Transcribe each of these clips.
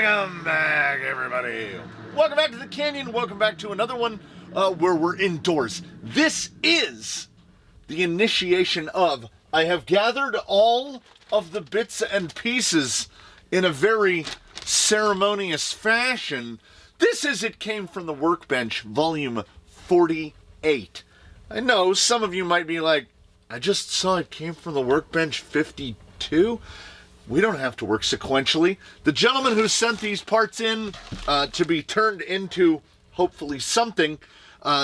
Welcome back, everybody. Welcome back to the Canyon. Welcome back to another one where we're indoors. This is the initiation of, I have gathered all of the bits and pieces in a very ceremonious fashion. This is It Came From the Workbench, volume 48. I know some of you might be like, I just saw It Came From the Workbench 52. We don't have to work sequentially. The gentleman who sent these parts in to be turned into, hopefully, something,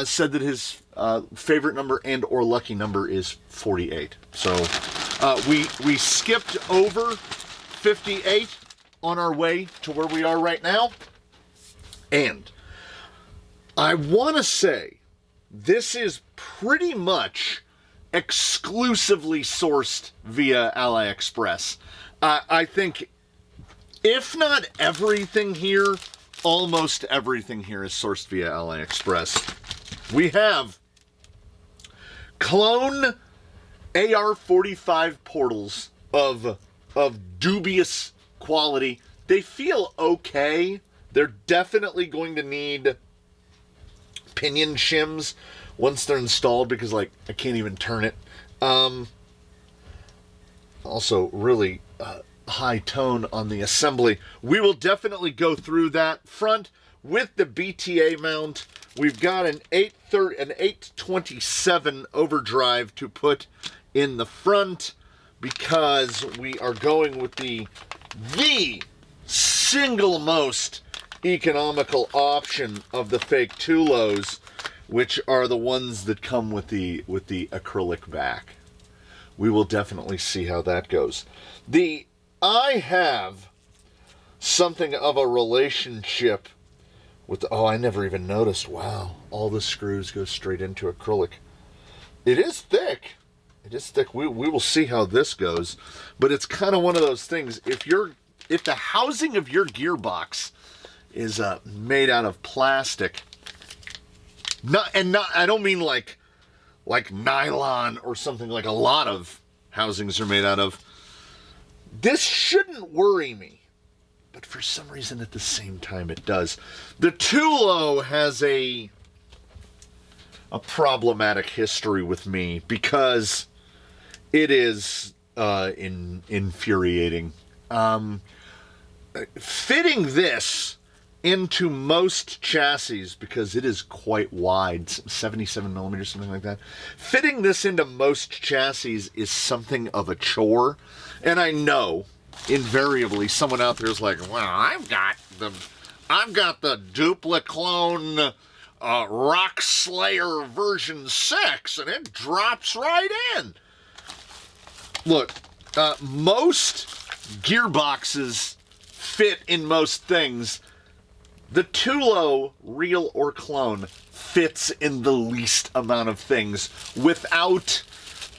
said that his favorite number and or lucky number is 48. So we skipped over 58 on our way to where we are right now. And I want to say this is pretty much exclusively sourced via AliExpress. I think, if not everything here, almost everything here is sourced via AliExpress. We have clone AR-45 portals of dubious quality. They feel okay. They're definitely going to need pinion shims once they're installed because, like, I can't even turn it. Also, really high tone on the assembly. We will definitely go through that. Front with the BTA mount. We've got an 827 overdrive to put in the front because we are going with the single most economical option of the fake Tulos, which are the ones that come with the acrylic back. We will definitely see how that goes. I have something of a relationship with I never even noticed. Wow, all the screws go straight into acrylic. It is thick. It is thick. We will see how this goes. But it's kind of one of those things. If the housing of your gearbox is made out of plastic, I don't mean like nylon or something like a lot of housings are made out of. This shouldn't worry me, but for some reason at the same time it does. The Tulo has a problematic history with me because it is infuriating. Fitting this into most chassis, because it is quite wide, 77 millimeters, something like that. Fitting this into most chassis is something of a chore. And I know, invariably, someone out there is like, well, I've got the Dupla Clone Rock Slayer version 6, and it drops right in. Look, most gearboxes fit in most things. The Tulo, real or clone, fits in the least amount of things without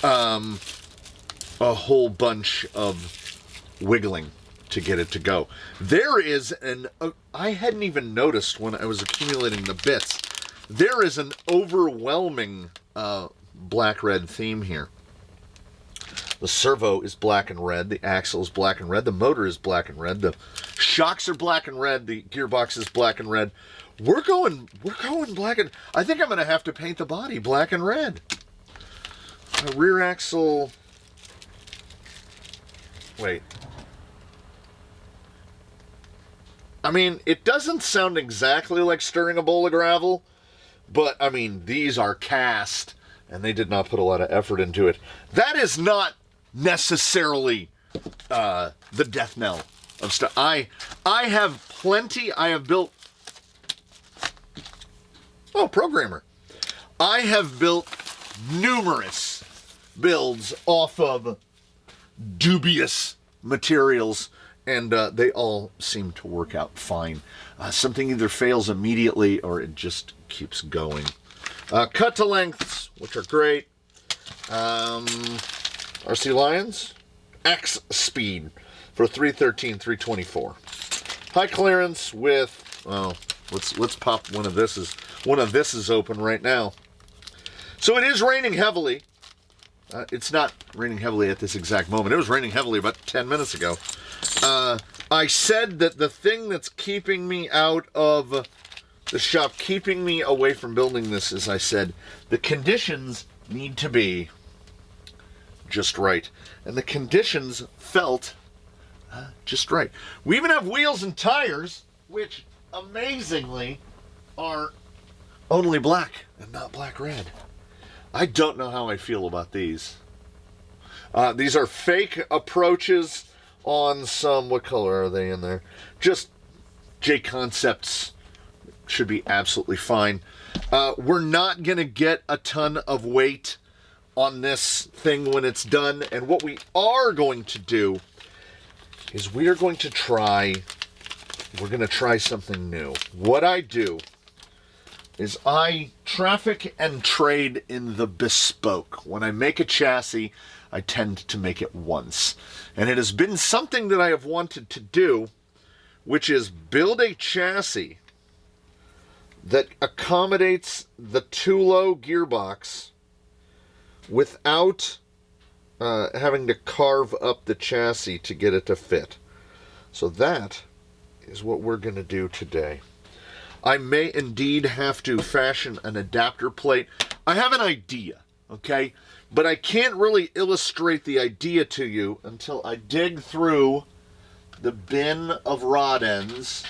a whole bunch of wiggling to get it to go. There is I hadn't even noticed when I was accumulating the bits, there is an overwhelming black-red theme here. The servo is black and red. The axle is black and red. The motor is black and red. The shocks are black and red. The gearbox is black and red. We're going black and... I think I'm going to have to paint the body black and red. Rear axle... Wait. I mean, it doesn't sound exactly like stirring a bowl of gravel, but, I mean, these are cast, and they did not put a lot of effort into it. That is not necessarily the death knell of stuff. I have plenty. I have built... Oh, programmer. I have built numerous builds off of dubious materials, and they all seem to work out fine. Something either fails immediately or it just keeps going. Cut to lengths, which are great. RC Lions, X speed for 313, 324. High clearance with, well, let's pop one of this is open right now. So it is raining heavily. It's not raining heavily at this exact moment. It was raining heavily about 10 minutes ago. I said that the thing that's keeping me out of the shop, keeping me away from building this, is I said the conditions need to be just right. And the conditions felt just right. We even have wheels and tires, which amazingly are only black and not black red. I don't know how I feel about these. These are fake approaches on some, what color are they in there? Just J Concepts. Should be absolutely fine. We're not going to get a ton of weight on this thing when it's done. And what we are going to do is we're going to try something new. What I do is I traffic and trade in the bespoke. When I make a chassis, I tend to make it once. And it has been something that I have wanted to do, which is build a chassis that accommodates the Tulo gearbox without having to carve up the chassis to get it to fit. So that is what we're going to do today. I may indeed have to fashion an adapter plate. I have an idea, okay? But I can't really illustrate the idea to you until I dig through the bin of rod ends.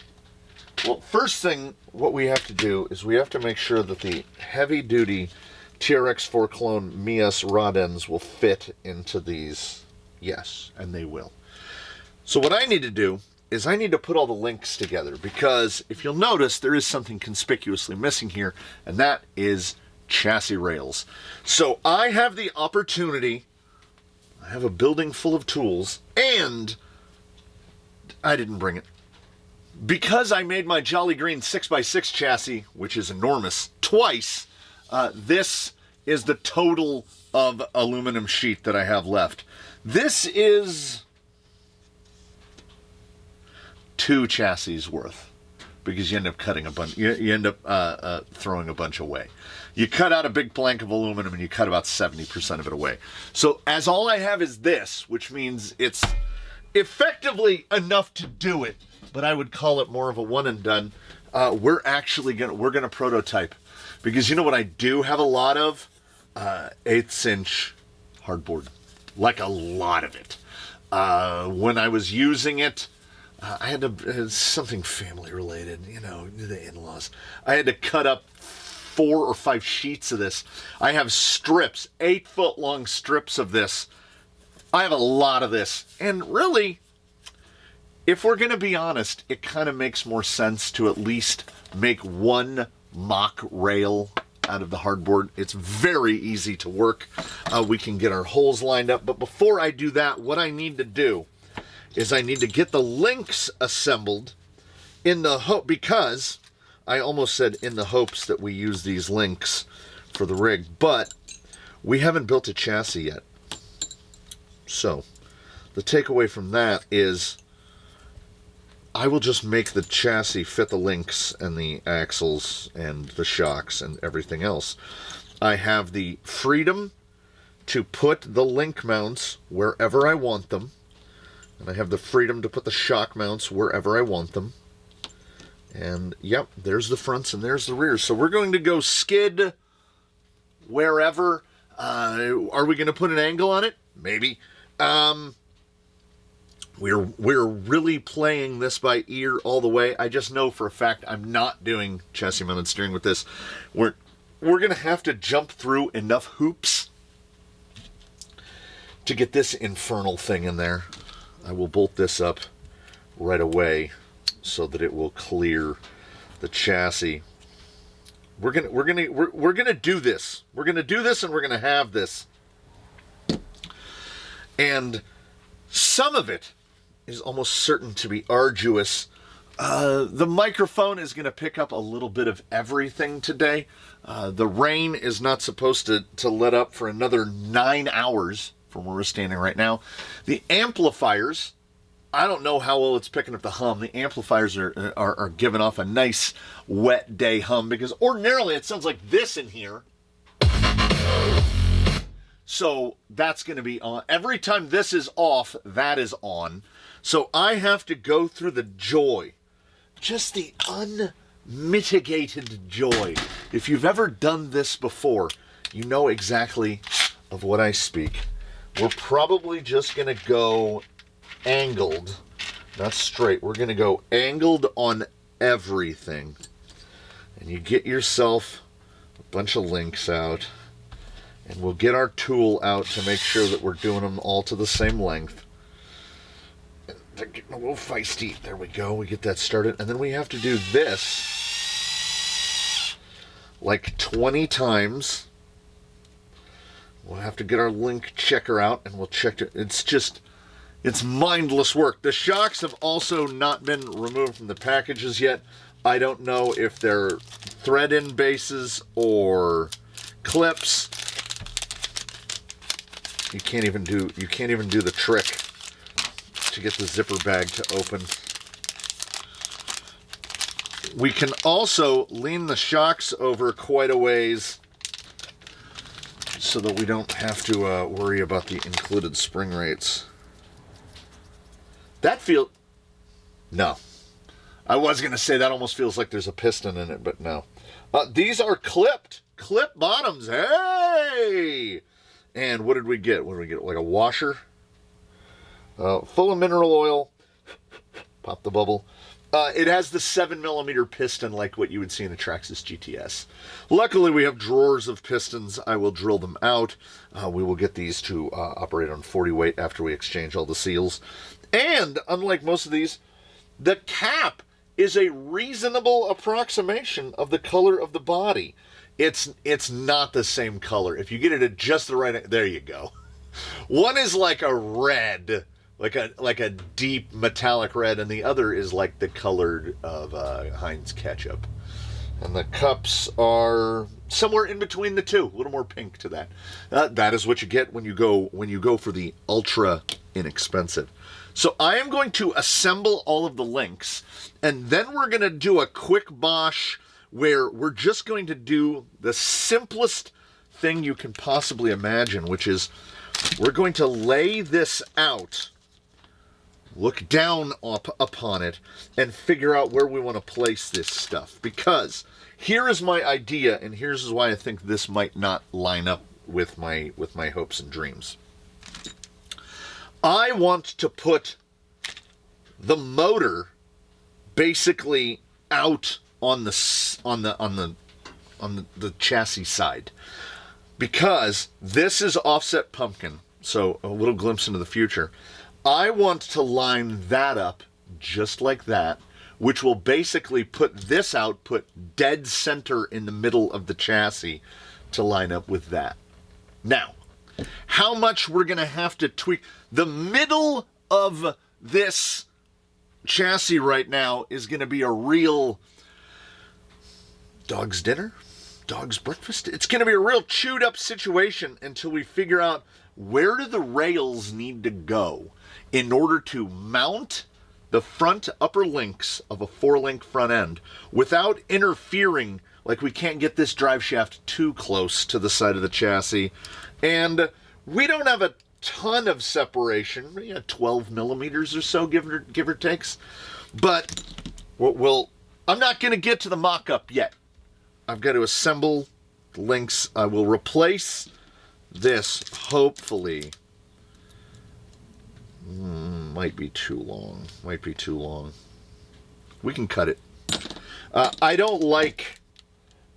Well, first thing, what we have to do is we have to make sure that the heavy-duty TRX4 clone Mias rod ends will fit into these. Yes, and they will. So what I need to do is I need to put all the links together, because if you'll notice, there is something conspicuously missing here, and that is chassis rails. So I have the opportunity, I have a building full of tools, and I didn't bring it. Because I made my Jolly Green 6x6 chassis, which is enormous, twice, this is the total of aluminum sheet that I have left. This is 2 chassis worth, because you end up cutting a bunch. You end up throwing a bunch away. You cut out a big plank of aluminum and you cut about 70% of it away. So as all I have is this, which means it's effectively enough to do it, but I would call it more of a one and done. We're gonna prototype, because you know what I do have a lot of? 1/8 inch hardboard, like a lot of it. When I was using it, I had to, something family related, you know, the in-laws. I had to cut up 4 or 5 sheets of this. I have strips, 8-foot long strips of this. I have a lot of this. And really, if we're going to be honest, it kind of makes more sense to at least make one mock rail out of the hardboard. It's very easy to work. We can get our holes lined up. But before I do that, what I need to do is I need to get the links assembled in the hope, because I almost said in the hopes that we use these links for the rig, but we haven't built a chassis yet. So the takeaway from that is I will just make the chassis fit the links and the axles and the shocks and everything else. I have the freedom to put the link mounts wherever I want them. And I have the freedom to put the shock mounts wherever I want them. And, yep, there's the fronts and there's the rears. So we're going to go skid wherever. Are we going to put an angle on it? Maybe. We're really playing this by ear all the way. I just know for a fact I'm not doing chassis mounted steering with this. We're going to have to jump through enough hoops to get this infernal thing in there. I will bolt this up right away so that it will clear the chassis. We're gonna do this. We're gonna do this, and we're gonna have this. And some of it is almost certain to be arduous. The microphone is gonna pick up a little bit of everything today. The rain is not supposed to let up for another 9 hours from where we're standing right now. The amplifiers, I don't know how well it's picking up the hum. The amplifiers are giving off a nice wet day hum, because ordinarily it sounds like this in here. So that's going to be on. Every time this is off, that is on. So I have to go through the joy, just the unmitigated joy. If you've ever done this before, you know exactly of what I speak. We're probably just going to go angled, not straight. We're going to go angled on everything. And you get yourself a bunch of links out. And we'll get our tool out to make sure that we're doing them all to the same length. They're getting a little feisty. There we go. We get that started. And then we have to do this like 20 times. We'll have to get our link checker out and we'll check it. It's mindless work. The shocks have also not been removed from the packages yet. I don't know if they're thread-in bases or clips. You can't even do the trick to get the zipper bag to open. We can also lean the shocks over quite a ways so that we don't have to worry about the included spring rates. No. I was going to say that almost feels like there's a piston in it, but no. These are clip bottoms. Hey! And what did we get? Like a washer? Full of mineral oil. Pop the bubble. It has the 7mm piston like what you would see in a Traxxas GTS. Luckily, we have drawers of pistons. I will drill them out. We will get these to operate on 40 weight after we exchange all the seals. And, unlike most of these, the cap is a reasonable approximation of the color of the body. It's not the same color. If you get it at just the right... There you go. One is like a red... Like a deep metallic red, and the other is like the color of Heinz ketchup. And the cups are somewhere in between the two, a little more pink to that. That is what you get when you go for the ultra inexpensive. So I am going to assemble all of the links, and then we're going to do a quick Bosch where we're just going to do the simplest thing you can possibly imagine, which is we're going to lay this out. Look down upon it and figure out where we want to place this stuff. Because here is my idea, and here's why I think this might not line up with my hopes and dreams. I want to put the motor basically out on the chassis side, because this is offset pumpkin. So a little glimpse into the future. I want to line that up just like that, which will basically put this output dead center in the middle of the chassis to line up with that. Now, how much we're going to have to tweak. The middle of this chassis right now is going to be a real dog's dinner, dog's breakfast. It's going to be a real chewed up situation until we figure out where do the rails need to go in order to mount the front upper links of a 4-link front end without interfering. Like, we can't get this drive shaft too close to the side of the chassis. And we don't have a ton of separation, 12 millimeters or so, give or takes. But I'm not going to get to the mock-up yet. I've got to assemble the links. I will replace this, hopefully. Might be too long. We can cut it. I don't like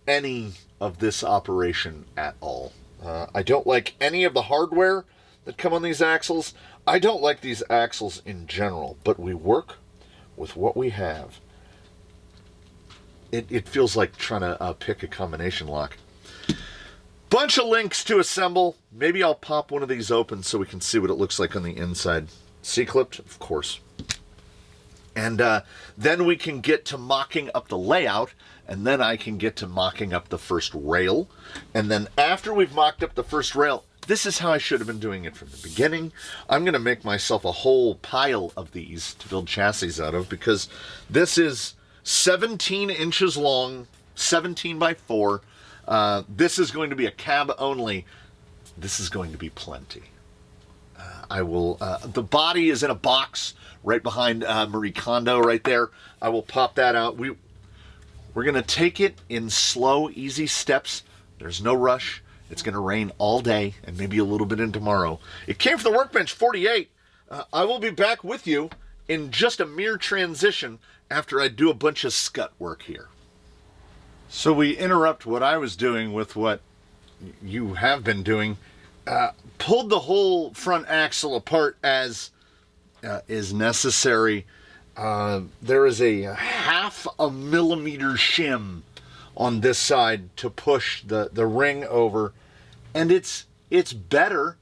any of this operation at all. I don't like any of the hardware that come on these axles. I don't like these axles in general, but we work with what we have. It feels like trying to pick a combination lock. Bunch of links to assemble. Maybe I'll pop one of these open so we can see what it looks like on the inside. C-clipped, of course. And then we can get to mocking up the layout, and then I can get to mocking up the first rail. And then after we've mocked up the first rail, this is how I should have been doing it from the beginning. I'm going to make myself a whole pile of these to build chassis out of, because this is 17 inches long, 17 by 4. This is going to be a cab only. This is going to be plenty. I will, the body is in a box right behind Marie Kondo right there. I will pop that out. We're going to take it in slow, easy steps. There's no rush. It's going to rain all day and maybe a little bit in tomorrow. It came from the Workbench 48. I will be back with you in just a mere transition after I do a bunch of scut work here. So we interrupt what I was doing with what you have been doing. Pulled the whole front axle apart as is necessary. There is a 0.5 millimeter shim on this side to push the ring over, and it's better.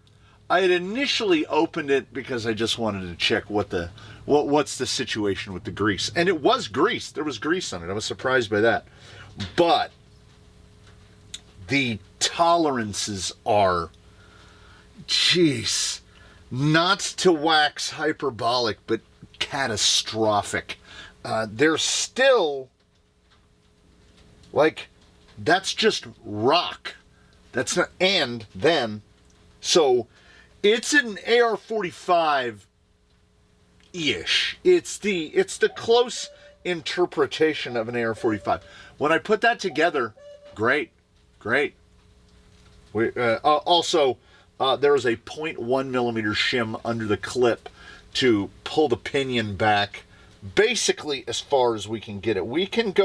I had initially opened it because I just wanted to check what's the situation with the grease, and it was grease. There was grease on it. I was surprised by that, but the tolerances are, jeez, not to wax hyperbolic, but catastrophic. They're still like, that's just rock. That's not, and then, so it's an AR-45-ish. It's the close interpretation of an AR-45. When I put that together, great. Also, there is a 0.1 millimeter shim under the clip to pull the pinion back basically as far as we can get it. We could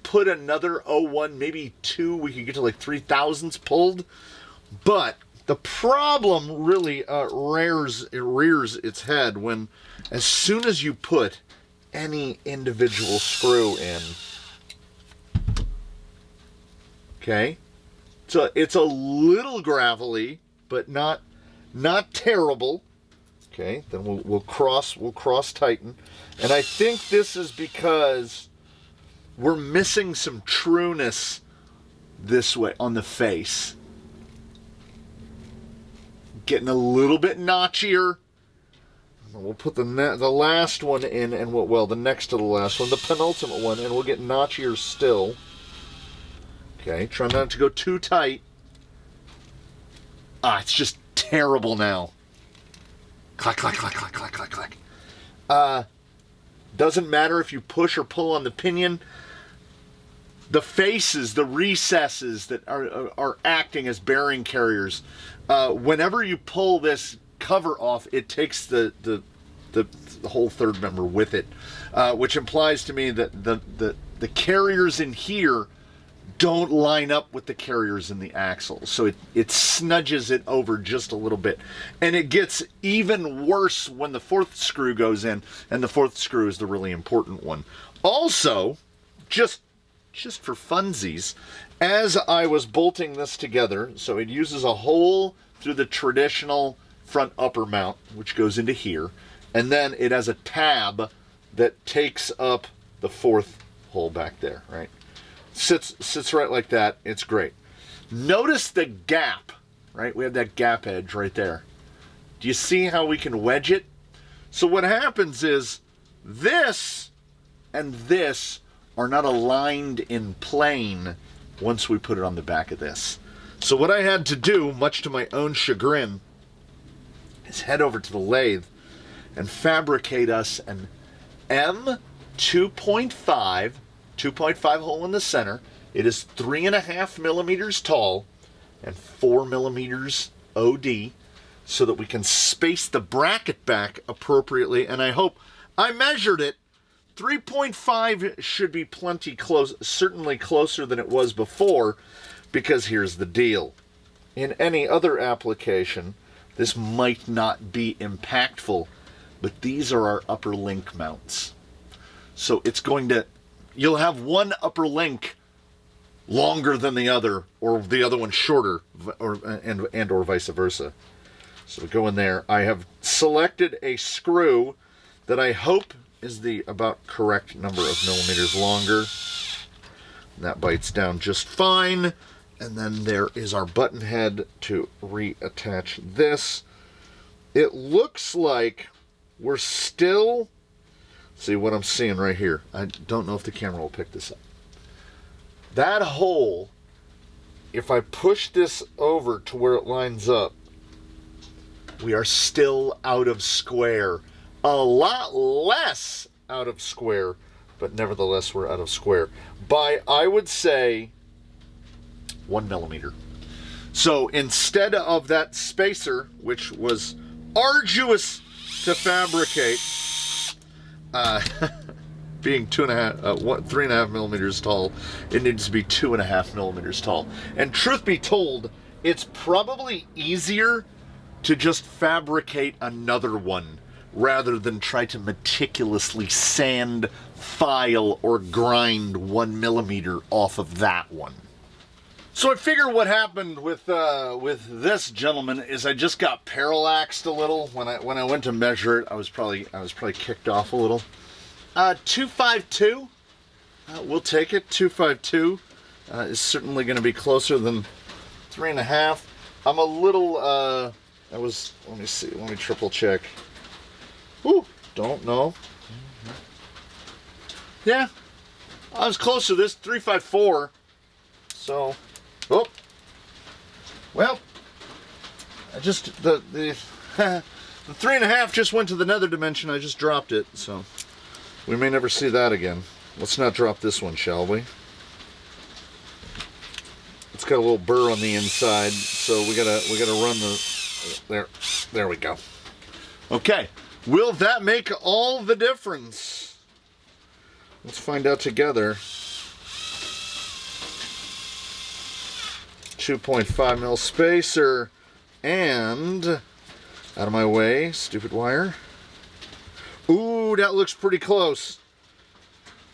put another 0.1, maybe 2, we could get to like 3/1000 pulled, but the problem really rears its head when, as soon as you put any individual screw in, okay, so it's a little gravelly, but not terrible. Okay, then we'll cross tighten, and I think this is because we're missing some trueness this way on the face. Getting a little bit notchier. We'll put the last one in, and the next to the last one, the penultimate one, and we'll get notchier still. Okay, try not to go too tight. It's just terrible now. Clack, clack, clack, clack, clack, clack, clack. Doesn't matter if you push or pull on the pinion. The faces, the recesses that are acting as bearing carriers, whenever you pull this cover off, it takes the whole third member with it, which implies to me that the carriers in here don't line up with the carriers in the axle, so it snudges it over just a little bit, and it gets even worse when the fourth screw goes in, and the fourth screw is the really important one. Also, just for funsies, as I was bolting this together, so it uses a hole through the traditional front upper mount, which goes into here, and then it has a tab that takes up the fourth hole back there, right? Sits right like that. It's great. Notice the gap, right? We have that gap edge right there. Do you see how we can wedge it? So what happens is this and this are not aligned in plane once we put it on the back of this. So what I had to do, much to my own chagrin, is head over to the lathe and fabricate us an M2.5 hole in the center. It is 3.5 millimeters tall and 4 millimeters OD, so that we can space the bracket back appropriately. And I measured it. 3.5 should be plenty close, certainly closer than it was before, because here's the deal. In any other application, this might not be impactful, but these are our upper link mounts. So you'll have one upper link longer than the other, or the other one shorter, or vice versa. So we go in there. I have selected a screw that I hope is the about correct number of millimeters longer. And that bites down just fine. And then there is our button head to reattach this. It looks like we're still... See what I'm seeing right here. I don't know if the camera will pick this up. That hole, if I push this over to where it lines up, we are still out of square. A lot less out of square, but nevertheless we're out of square by, I would say, 1 millimeter. So instead of that spacer, which was arduous to fabricate, being 3.5 millimeters tall, it needs to be 2.5 millimeters tall. And truth be told, it's probably easier to just fabricate another one rather than try to meticulously sand, file, or grind 1 millimeter off of that one. So I figure what happened with this gentleman is I just got parallaxed a little when I went to measure it. I was probably kicked off a little. 252. We'll take it. 252 is certainly going to be closer than 3.5. I'm a little. Let me see. Let me triple check. Ooh, don't know. Yeah, I was close to this. 354. So. Oh, well, I just, the 3.5 just went to the nether dimension. I just dropped it, so we may never see that again. Let's not drop this one, shall we? It's got a little burr on the inside, so we gotta run there we go. Okay, will that make all the difference? Let's find out together. 2.5 mil spacer, and out of my way, stupid wire. Ooh, that looks pretty close.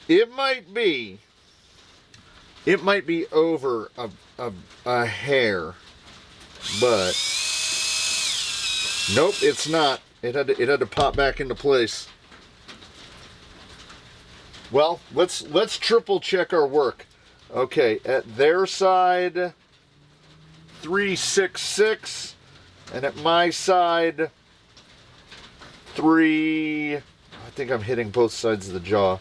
It might be over a hair, but nope, it's not. It had to pop back into place. Well, let's triple check our work. Okay, at their side, 366, and at my side, I think I'm hitting both sides of the jaw,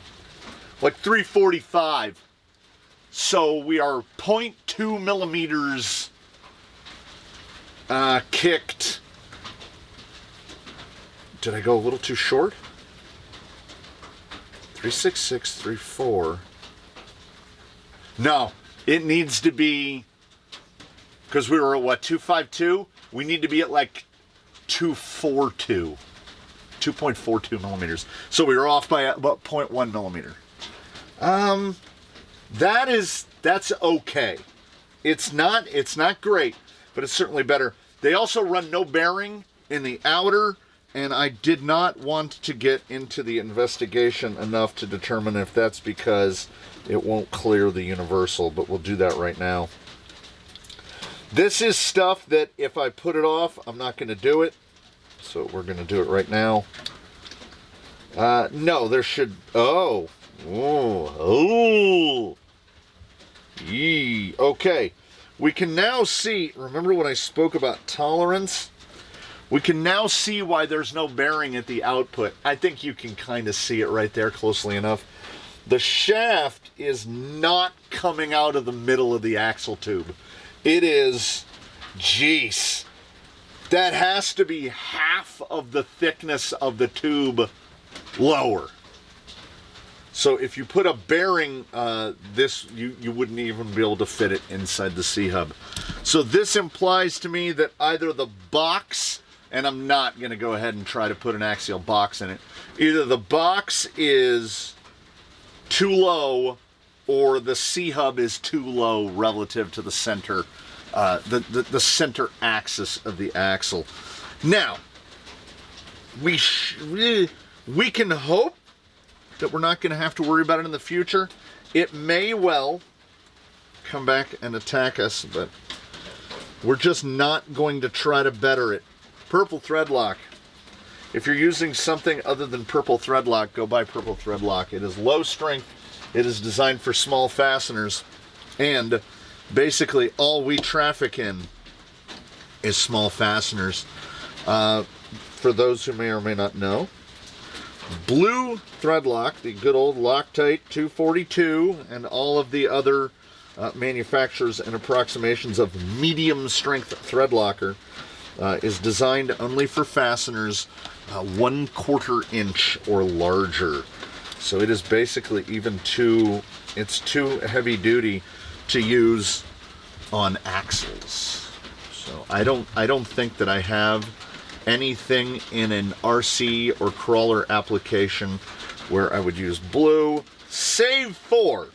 like 345. So we are 0.2 millimeters kicked. Did I go a little too short? 366, 34. No, it needs to be, because we were at what, 252? We need to be at like 242. 2.42 millimeters. So we were off by about 0.1 millimeter. That's okay. It's not great, but it's certainly better. They also run no bearing in the outer, and I did not want to get into the investigation enough to determine if that's because it won't clear the universal, but we'll do that right now. This is stuff that if I put it off, I'm not going to do it. So we're going to do it right now. No, there should... Oh. Yee. Okay. We can now see... Remember when I spoke about tolerance? We can now see why there's no bearing at the output. I think you can kind of see it right there closely enough. The shaft is not coming out of the middle of the axle tube. It is... Jeez. That has to be half of the thickness of the tube lower. So if you put a bearing, you wouldn't even be able to fit it inside the C-hub. So this implies to me that either the box, and I'm not going to go ahead and try to put an axial box in it, either the box is too low or the C-hub is too low relative to the center, the center axis of the axle. Now, we can hope that we're not going to have to worry about it in the future. It may well come back and attack us, but we're just not going to try to better it. Purple thread lock. If you're using something other than purple thread lock, go buy purple thread lock. It is low strength. It is designed for small fasteners, and basically all we traffic in is small fasteners. For those who may or may not know, blue thread lock, the good old Loctite 242, and all of the other manufacturers and approximations of medium strength thread locker is designed only for fasteners 1/4 inch or larger. So it is basically it's too heavy duty to use on axles. So I don't think that I have anything in an RC or crawler application where I would use blue, save for,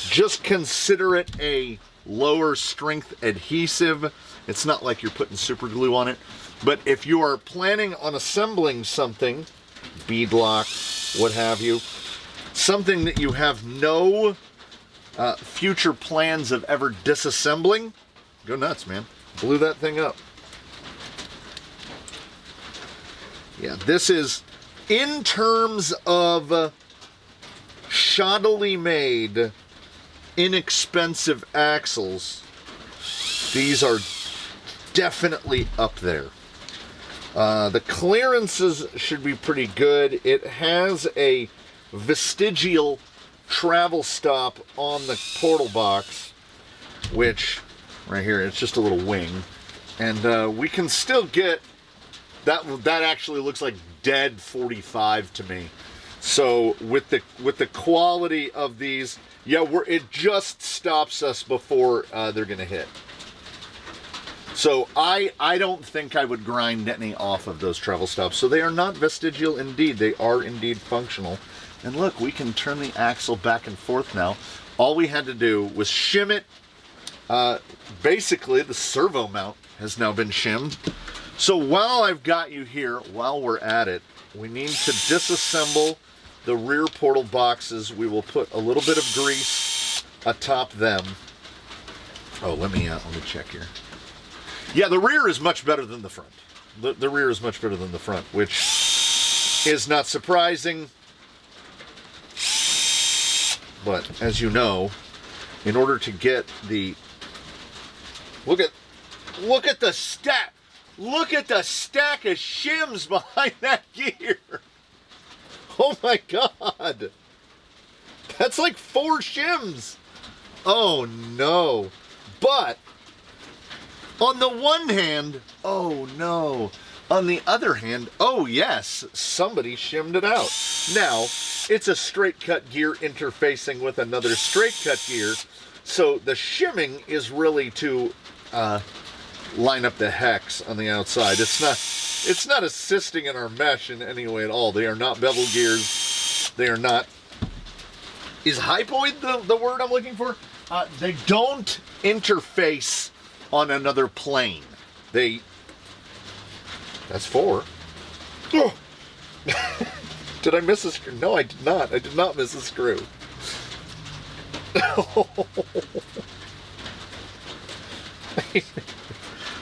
just consider it a lower strength adhesive. It's not like you're putting super glue on it, but if you are planning on assembling something, beadlock, what have you, something that you have no future plans of ever disassembling, go nuts, man. Glue that thing up. Yeah, this is, in terms of shoddily made, inexpensive axles, these are definitely up there. The clearances should be pretty good. It has a vestigial travel stop on the portal box, which right here, it's just a little wing, and we can still get that. That actually looks like dead 45 to me. So with the quality of these, yeah, it just stops us before they're gonna hit. So I don't think I would grind any off of those travel stops. So they are not vestigial indeed. They are indeed functional. And look, we can turn the axle back and forth now. All we had to do was shim it. Basically, the servo mount has now been shimmed. So while I've got you here, while we're at it, we need to disassemble the rear portal boxes. We will put a little bit of grease atop them. Oh, let me check here. Yeah, the rear is much better than the front. The rear is much better than the front, which is not surprising. But as you know, in order to get the look at the stack. Look at the stack of shims behind that gear. Oh my God. That's like 4 shims. Oh no. But on the one hand, oh no. On the other hand, oh yes, somebody shimmed it out. Now, it's a straight cut gear interfacing with another straight cut gear, so the shimming is really to line up the hex on the outside. It's not assisting in our mesh in any way at all. They are not bevel gears. They are not. Is hypoid the word I'm looking for? They don't interface on another plane. That's 4. Oh. Did I miss a screw? No, I did not. I did not miss a screw.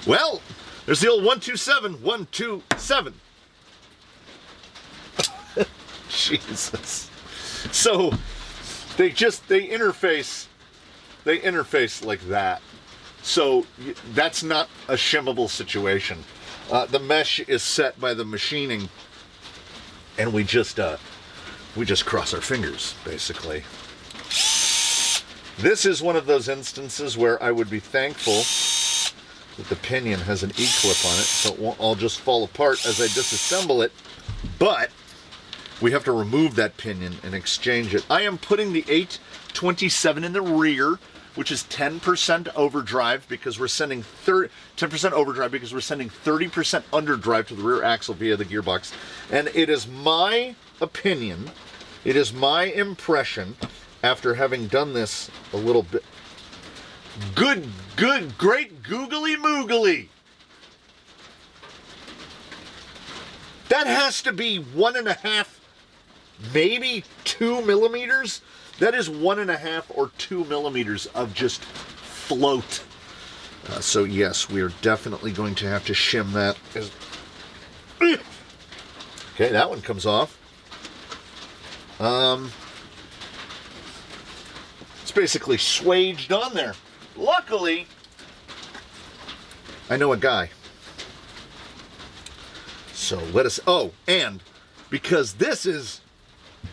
Well, there's the old 127, 127. Jesus. So they interface like that. So that's not a shimmable situation. The mesh is set by the machining, and we just cross our fingers, basically. This is one of those instances where I would be thankful that the pinion has an E-clip on it, so it won't all just fall apart as I disassemble it. But we have to remove that pinion and exchange it. I am putting the 827 in the rear, which is 10% overdrive because we're sending 10% overdrive because we're sending 30% underdrive to the rear axle via the gearbox. And it is my opinion, it is my impression, after having done this a little bit. Great googly moogly. That has to be 1.5, maybe 2 millimeters. That is 1.5 or 2 millimeters of just float. So yes, we are definitely going to have to shim that. Okay, that one comes off. It's basically swaged on there. Luckily, I know a guy. So let us, oh, and because this is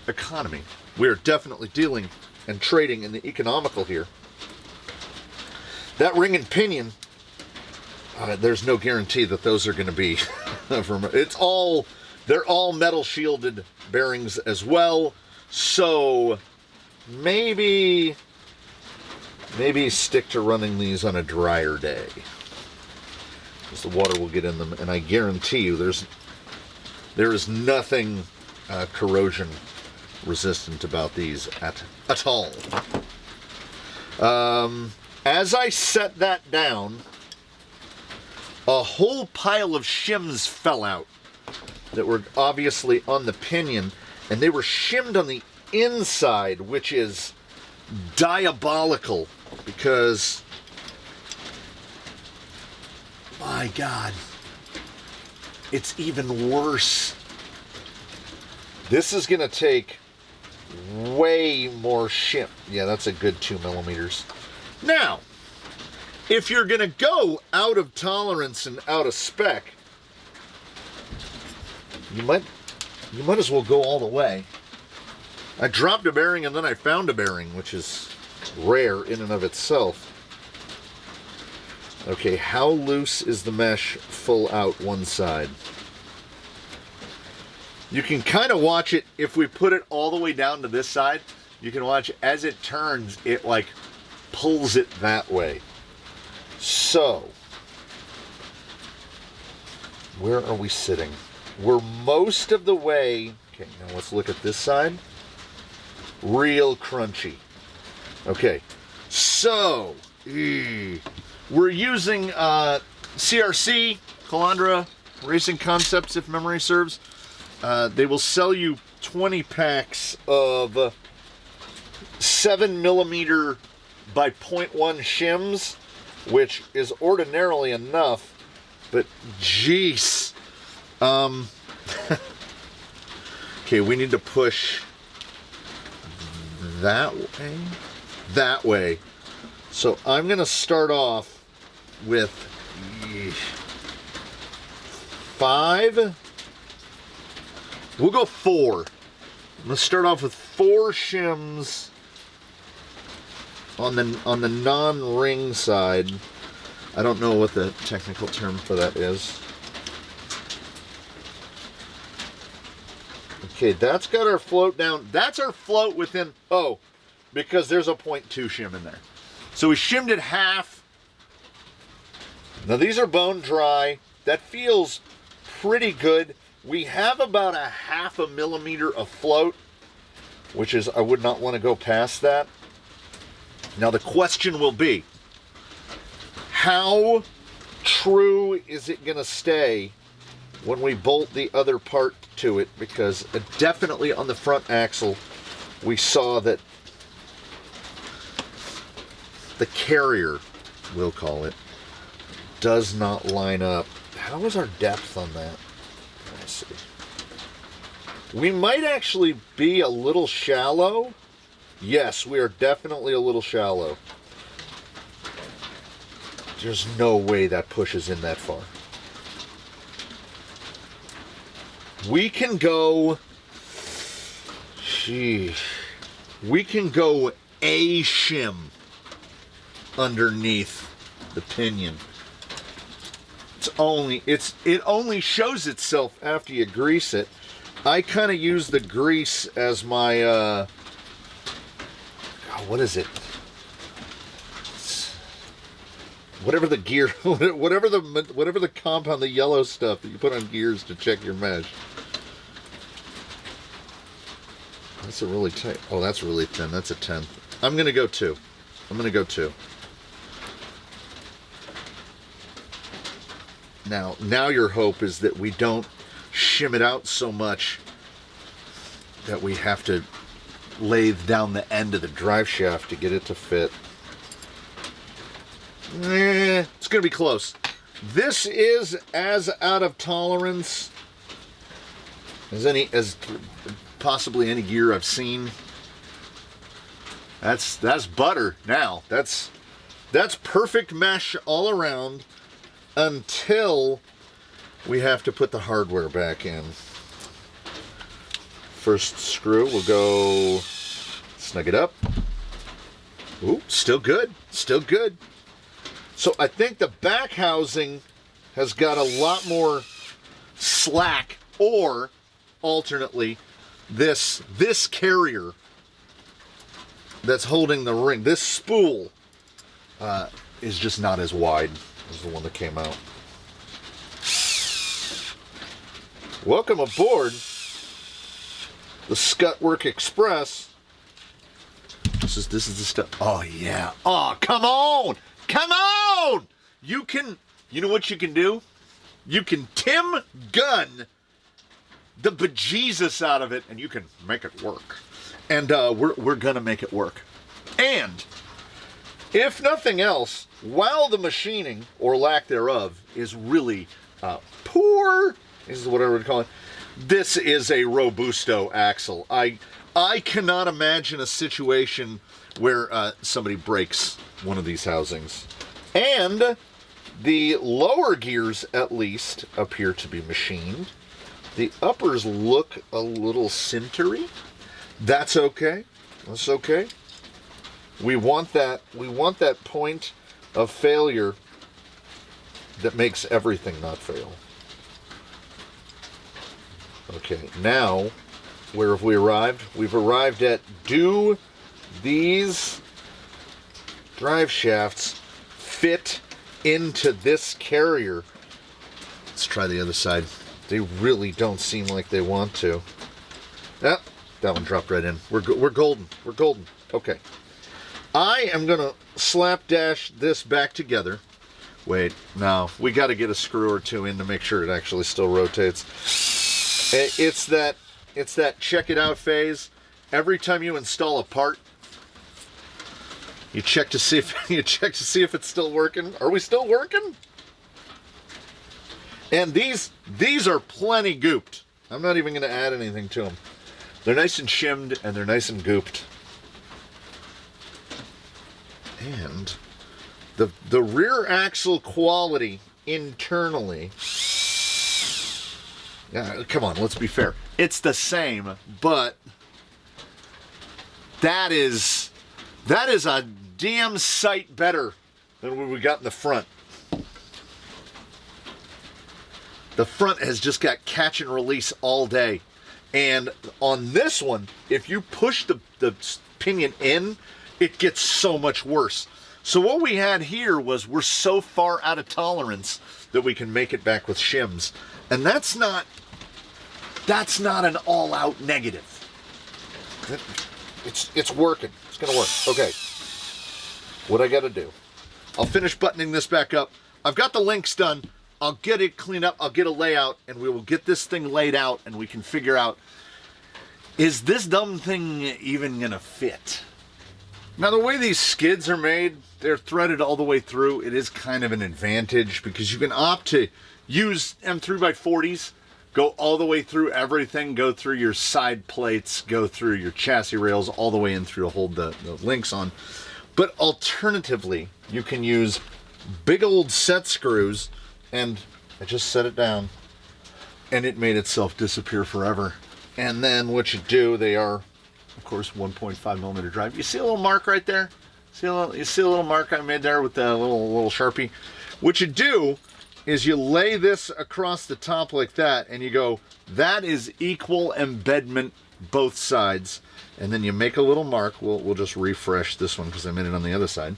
economy, we're definitely dealing and trading in the economical here. That ring and pinion, there's no guarantee that those are going to be from, they're all metal shielded bearings as well. So maybe stick to running these on a drier day, because the water will get in them, and I guarantee you there is nothing corrosion resistant about these at all. As I set that down, a whole pile of shims fell out that were obviously on the pinion, and they were shimmed on the inside, which is diabolical because, my God, it's even worse. This is going to take way more shim. Yeah, that's a good 2 millimeters. Now, if you're going to go out of tolerance and out of spec, you might as well go all the way. I dropped a bearing and then I found a bearing, which is rare in and of itself. Okay, how loose is the mesh full out one side? You can kind of watch it if we put it all the way down to this side. You can watch as it turns, it like pulls it that way. So, where are we sitting? We're most of the way. Okay, now let's look at this side. Real crunchy. Okay, so we're using CRC, Calandra Racing Concepts, if memory serves. They will sell you 20 packs of 7 millimeter by 0.1 shims, which is ordinarily enough, but jeez. Okay, we need to push that way. So I'm going to start off with 5. We'll go 4. I'm going to start off with 4 shims on the non-ring side. I don't know what the technical term for that is. Okay, that's got our float down. That's our float within, because there's a 0.2 shim in there. So we shimmed it half. Now these are bone dry. That feels pretty good. We have about a 0.5 millimeter of float, which is, I would not want to go past that. Now the question will be, how true is it going to stay when we bolt the other part to it? Because definitely on the front axle, we saw that the carrier, we'll call it, does not line up. How is our depth on that? Let's see. We might actually be a little shallow. Yes, we are definitely a little shallow. There's no way that pushes in that far. We can go, we can go a shim underneath the pinion. It only shows itself after you grease it. I kind of use the grease as my, what is it? Whatever the gear, whatever the compound, the yellow stuff that you put on gears to check your mesh. That's a really tight. Oh, that's really thin. That's a 10th. I'm gonna go 2. Now your hope is that we don't shim it out so much that we have to lathe down the end of the drive shaft to get it to fit. It's gonna be close. This is as out of tolerance as possibly any gear I've seen. That's butter now. That's perfect mesh all around until we have to put the hardware back in. First screw, we'll go snug it up. Ooh, still good. So I think the back housing has got a lot more slack, or alternately, this carrier that's holding the ring, this spool, is just not as wide as the one that came out. Welcome aboard the Scutwork Express. This is the stuff. Oh yeah. Oh, come on. Come on. You know what you can do? You can Tim Gunn the bejesus out of it, and you can make it work. And we're gonna make it work. And if nothing else, while the machining, or lack thereof, is really poor, this is what I would call it, this is a Robusto axle. I cannot imagine a situation where somebody breaks one of these housings. And the lower gears, at least, appear to be machined. The uppers look a little sintery. That's okay. That's okay. We want that point of failure that makes everything not fail. Okay, now, where have we arrived? We've arrived at, do these drive shafts fit into this carrier? Let's try the other side. They really don't seem like they want to. Ah, that one dropped right in. We're golden. We're golden. Okay. I am going to slapdash this back together. Wait, no. We got to get a screw or two in to make sure it actually still rotates. It's that check it out phase. Every time you install a part, you check to see if it's still working. Are we still working? And these are plenty gooped. I'm not even going to add anything to them. They're nice and shimmed, and they're nice and gooped. And the rear axle quality internally, yeah, come on, let's be fair. It's the same, but that is a damn sight better than what we got in the front. The front has just got catch and release all day. And on this one, if you push the pinion in, it gets so much worse. So what we had here was, we're so far out of tolerance that we can make it back with shims. And that's not an all-out negative. It's working. It's gonna work. Okay. What I gotta do? I'll finish buttoning this back up. I've got the links done. I'll get it cleaned up. I'll get a layout, and we will get this thing laid out, and we can figure out, is this dumb thing even gonna fit? Now, the way these skids are made, they're threaded all the way through. It is kind of an advantage, because you can opt to use M3x40s, go all the way through everything, go through your side plates, go through your chassis rails, all the way in through to hold the links on. But alternatively, you can use big old set screws, and I just set it down, and it made itself disappear forever. And then what you do, they are, of course, 1.5 millimeter drive. You see a little mark right there? You see a little mark I made there with the little Sharpie? What you do is you lay this across the top like that, and you go, that is equal embedment both sides. And then you make a little mark. We'll just refresh this one because I made it on the other side.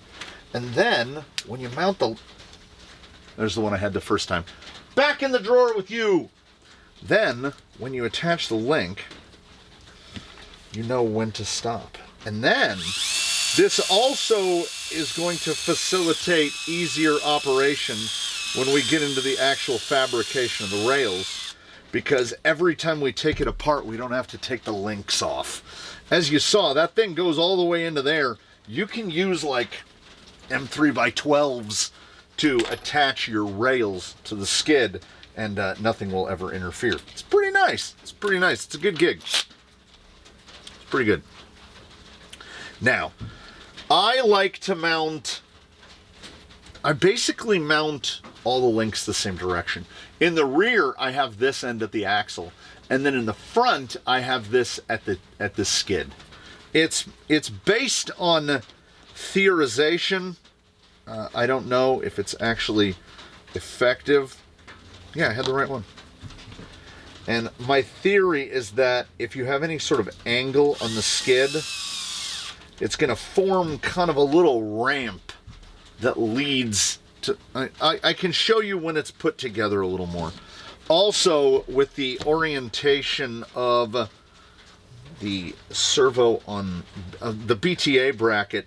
And then when you mount there's the one I had the first time. Back in the drawer with you. Then, when you attach the link, you know when to stop. And then, this also is going to facilitate easier operation when we get into the actual fabrication of the rails, because every time we take it apart, we don't have to take the links off. As you saw, that thing goes all the way into there. You can use like M3x12s to attach your rails to the skid, and nothing will ever interfere. It's pretty nice. It's pretty nice. It's a good gig. It's pretty good. Now, I like to mount, I basically mount all the links the same direction. In the rear, I have this end at the axle, and then in the front, I have this at the skid. It's based on theorization. I don't know if it's actually effective. Yeah, I had the right one. And my theory is that if you have any sort of angle on the skid, it's going to form kind of a little ramp that leads to... I can show you when it's put together a little more. Also, with the orientation of the servo on the BTA bracket,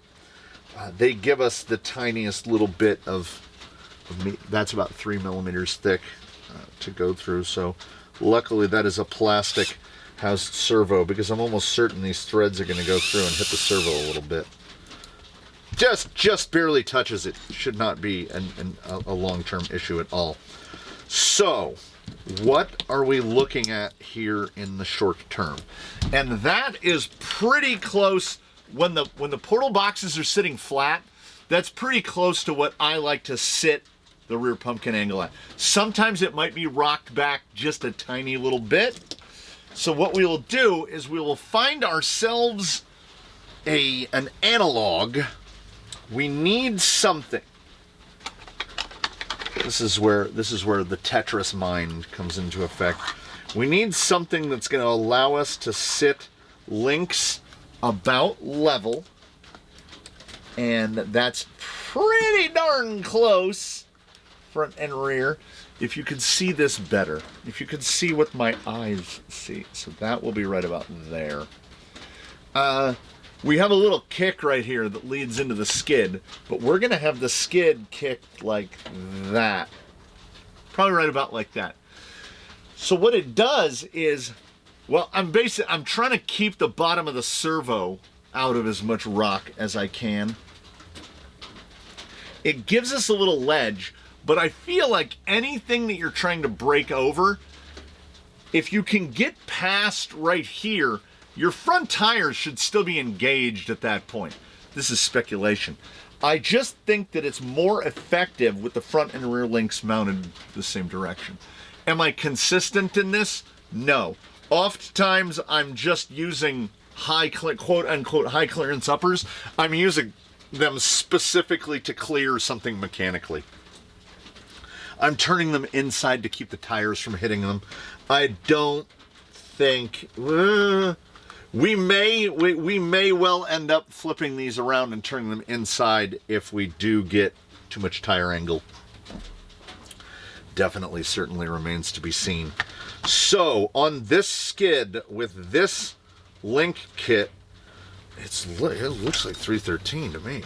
they give us the tiniest little bit of meat. That's about 3 millimeters thick to go through. So luckily that is a plastic housed servo, because I'm almost certain these threads are going to go through and hit the servo a little bit. Just barely touches it. Should not be a long-term issue at all. So what are we looking at here in the short term? And that is pretty close. When the portal boxes are sitting flat, that's pretty close to what I like to sit the rear pumpkin angle at. Sometimes it might be rocked back just a tiny little bit. So what we will do is we will find ourselves an analog. We need something. This is where the Tetris mind comes into effect. We need something that's going to allow us to sit links about level, and that's pretty darn close, front and rear. If you could see this better, if you could see what my eyes see, so that will be right about there. We have a little kick right here that leads into the skid, but we're going to have the skid kicked like that. Probably right about like that. So what it does is, well, I'm trying to keep the bottom of the servo out of as much rock as I can. It gives us a little ledge, but I feel like anything that you're trying to break over, if you can get past right here, your front tires should still be engaged at that point. This is speculation. I just think that it's more effective with the front and rear links mounted the same direction. Am I consistent in this? No. Oftentimes I'm just using quote unquote high clearance uppers. I'm using them specifically to clear something mechanically. I'm turning them inside to keep the tires from hitting them. I don't think... We may well end up flipping these around and turning them inside if we do get too much tire angle. Definitely, certainly remains to be seen. So on this skid with this link kit, it looks like 313 to me.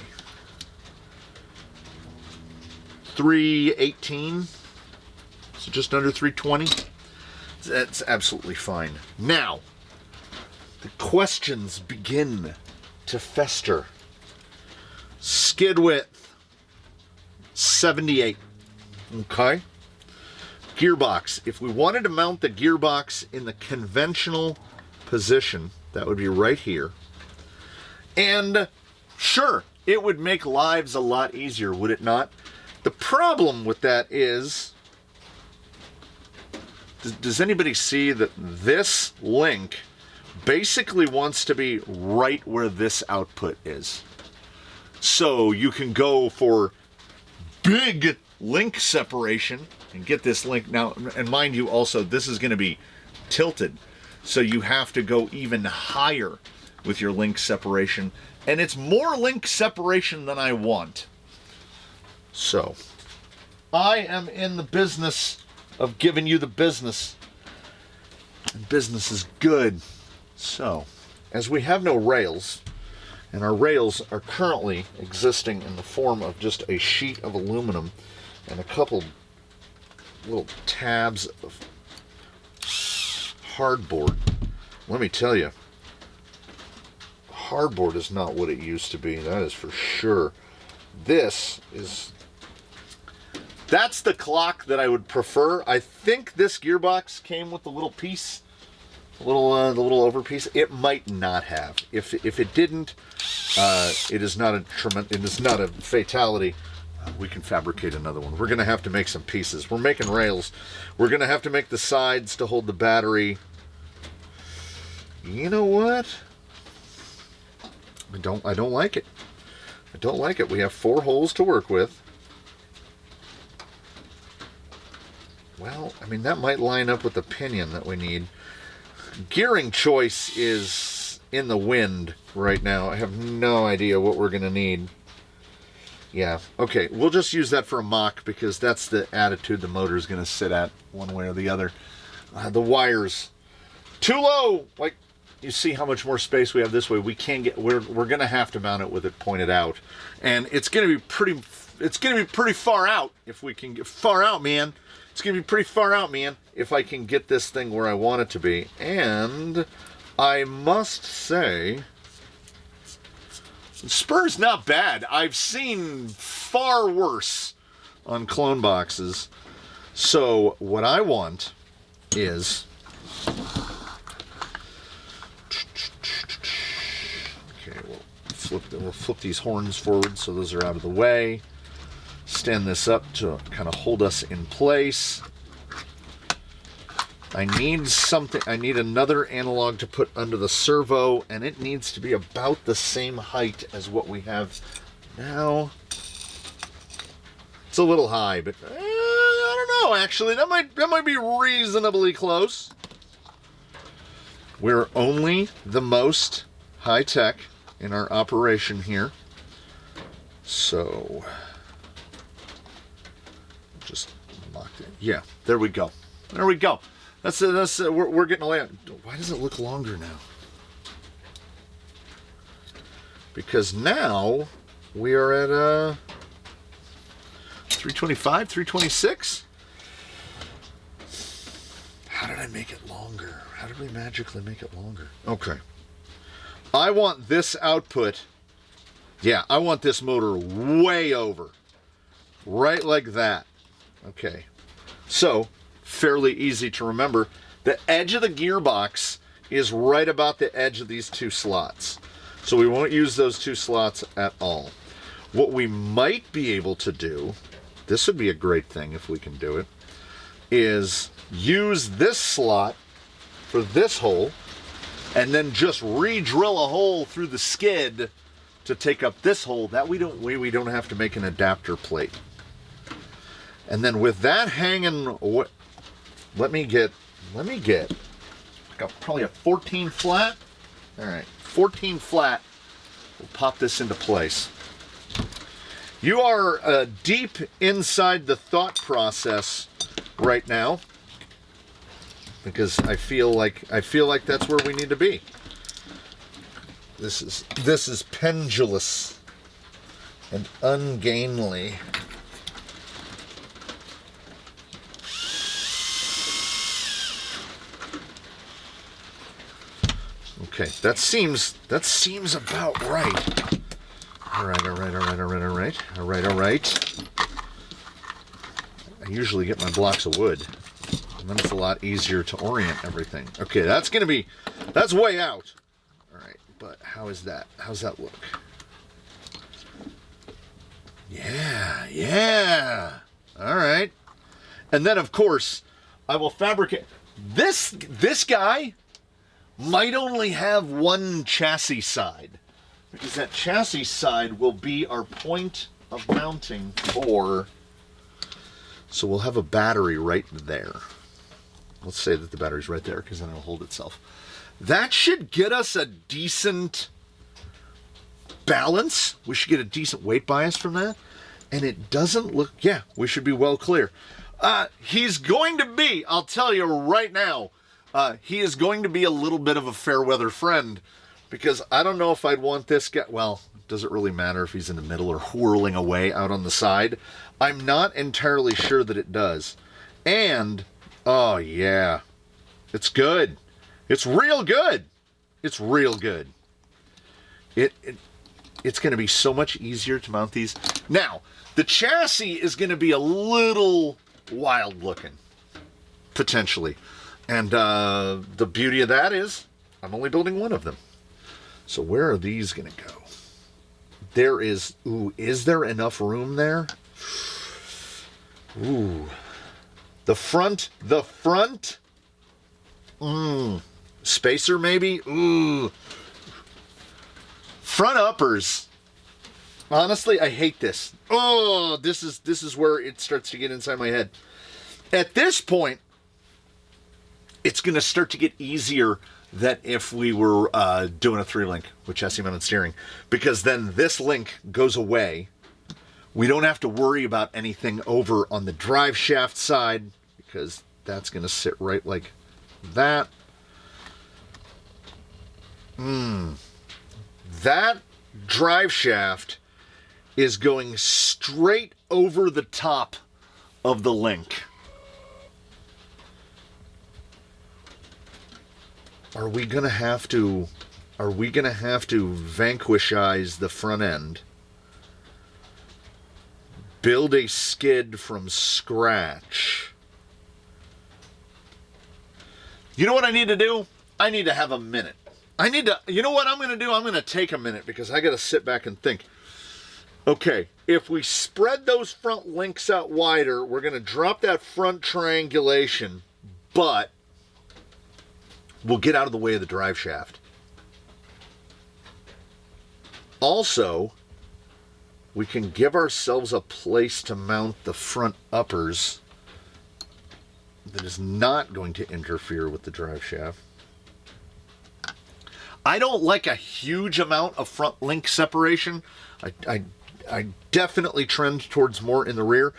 318, so just under 320. That's absolutely fine. Now, the questions begin to fester. Skid width, 78. Okay. Gearbox. If we wanted to mount the gearbox in the conventional position, that would be right here. And sure, it would make lives a lot easier, would it not? The problem with that is, does anybody see that this link basically wants to be right where this output is? So you can go for big link separation and get this link. Now, and mind you also, this is going to be tilted. So you have to go even higher with your link separation. And it's more link separation than I want. So I am in the business of giving you the business. And business is good. So, as we have no rails, and our rails are currently existing in the form of just a sheet of aluminum and a couple little tabs of hardboard, let me tell you, hardboard is not what it used to be, that is for sure. That's the clock that I would prefer. I think this gearbox came with the little piece, the little over piece. It might not have. If it didn't, it is not a fatality. We can fabricate another one. We're going to have to make some pieces. We're making rails. We're going to have to make the sides to hold the battery. You know what? I don't like it. I don't like it. We have 4 holes to work with. Well, I mean, that might line up with the pinion that we need. Gearing choice is in the wind right now. I have no idea what we're going to need. Yeah, okay, we'll just use that for a mock because that's the attitude the motor is going to sit at one way or the other. The wires, too low. Like, you see how much more space we have this way. We can't get, we're going to have to mount it with it pointed out. And it's going to be pretty far out if we can get far out, man. It's going to be pretty far out, man, if I can get this thing where I want it to be. And I must say, spur's not bad. I've seen far worse on clone boxes. So what I want is, okay, we'll flip these horns forward so those are out of the way. Stand this up to kind of hold us in place. I need something, I need another analog to put under the servo, and it needs to be about the same height as what we have now. It's a little high, but I don't know, actually. That might be reasonably close. We're only the most high-tech in our operation here. So just locked in. Yeah, there we go. There we go. We're getting a layout. Why does it look longer now? Because now we are at 325, 326. How did I make it longer? How did we magically make it longer? Okay. I want this output. Yeah, I want this motor way over. Right like that. Okay. So, fairly easy to remember. The edge of the gearbox is right about the edge of these 2 slots. So we won't use those 2 slots at all. What we might be able to do, this would be a great thing if we can do it, is use this slot for this hole and then just re-drill a hole through the skid to take up this hole. That we don't have to make an adapter plate. And then with that hanging, let me get probably a 14 flat. All right, 14 flat. We'll pop this into place. You are deep inside the thought process right now, because I feel like that's where we need to be. This is pendulous and ungainly. Okay, that seems about right. All right. I usually get my blocks of wood, and then it's a lot easier to orient everything. Okay, that's way out. All right, but how's that look? Yeah. All right. And then, of course, I will fabricate. This guy might only have one chassis side, because that chassis side will be our point of mounting for. So we'll have a battery right there. Let's say that the battery's right there, because then it'll hold itself. That should get us a decent balance. We should get a decent weight bias from that. And it doesn't look, yeah, we should be well clear. He's going to be, I'll tell you right now, he is going to be a little bit of a fair weather friend, because I don't know if I'd want this guy. Well, does it really matter if he's in the middle or whirling away out on the side? I'm not entirely sure that it does. And, oh yeah, it's good. It's real good. It's real good. It's going to be so much easier to mount these. Now, the chassis is going to be a little wild looking, potentially. And the beauty of that is I'm only building one of them. So where are these going to go? There is, is there enough room there? Ooh. The front. Spacer maybe? Ooh. Front uppers. Honestly, I hate this. Oh, this is where it starts to get inside my head. At this point, it's going to start to get easier than if we were doing a 3-link with chassis mounted steering, because then this link goes away. We don't have to worry about anything over on the drive shaft side, because that's going to sit right like that. That drive shaft is going straight over the top of the link. Are we gonna have to vanquishize the front end? Build a skid from scratch? You know what I need to do? I need to have a minute. You know what I'm gonna do? I'm gonna take a minute because I gotta sit back and think. Okay, if we spread those front links out wider, we're gonna drop that front triangulation, but we'll get out of the way of the drive shaft. Also, we can give ourselves a place to mount the front uppers that is not going to interfere with the drive shaft. I don't like a huge amount of front link separation. I definitely trend towards more in the rear.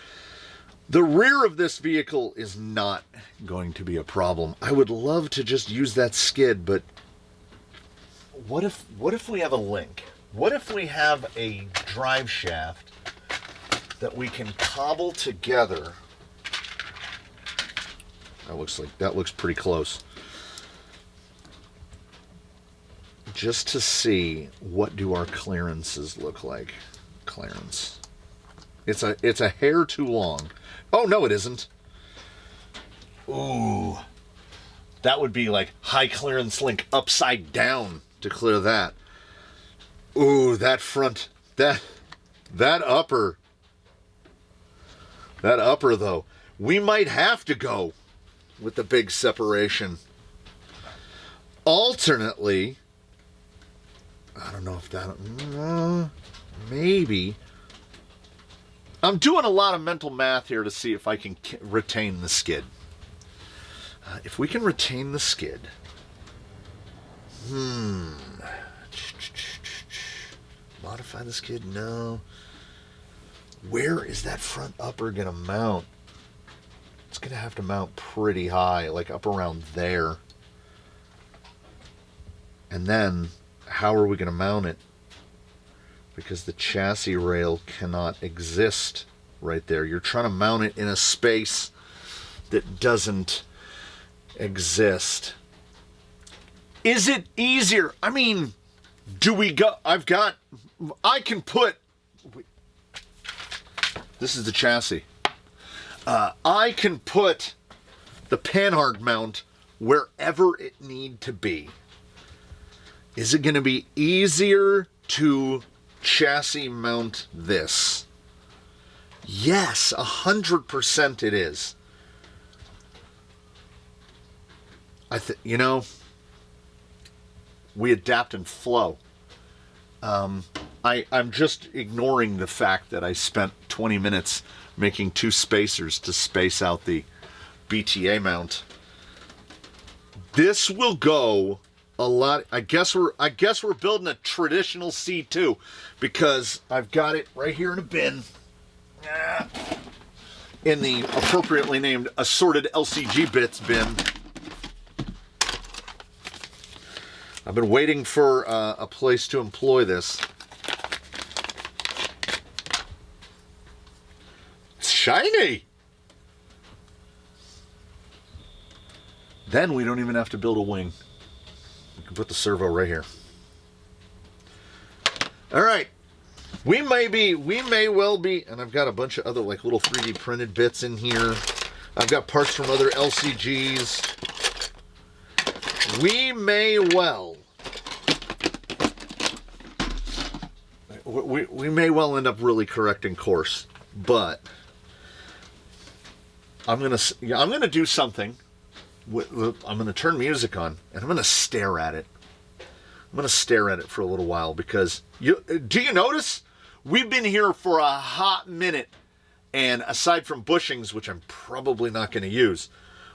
The rear of this vehicle is not going to be a problem. I would love to just use that skid, but what if we have a link? What if we have a drive shaft that we can cobble together? That looks pretty close. Just to see what do our clearances look like. Clearance. It's a hair too long. Oh, no, it isn't. Ooh. That would be like high clearance link upside down to clear that. Ooh, that front, that upper. That upper, though. We might have to go with the big separation. Alternately, I don't know if that... maybe... I'm doing a lot of mental math here to see if I can retain the skid. If we can retain the skid... Modify the skid? No. Where is that front upper going to mount? It's going to have to mount pretty high, like up around there. And then, how are we going to mount it? Because the chassis rail cannot exist right there. You're trying to mount it in a space that doesn't exist. Is it easier? I mean, do we go... I can put... This is the chassis. I can put the panhard mount wherever it need to be. Is it going to be easier to chassis mount this? Yes, 100% it is. We adapt and flow. I'm just ignoring the fact that I spent 20 minutes making 2 spacers to space out the BTA mount. This will go a lot. I guess we're building a traditional C2 because I've got it right here in a bin. In the appropriately named assorted LCG bits bin. I've been waiting for a place to employ this. It's shiny! Then we don't even have to build a wing. We can put the servo right here. Alright. We may well be, and I've got a bunch of other like little 3D printed bits in here. I've got parts from other LCGs. We may well end up really correcting course, but I'm gonna do something. I'm gonna turn music on and I'm gonna stare at it. I'm gonna stare at it for a little while because do you notice we've been here for a hot minute, and aside from bushings, which I'm probably not going to use,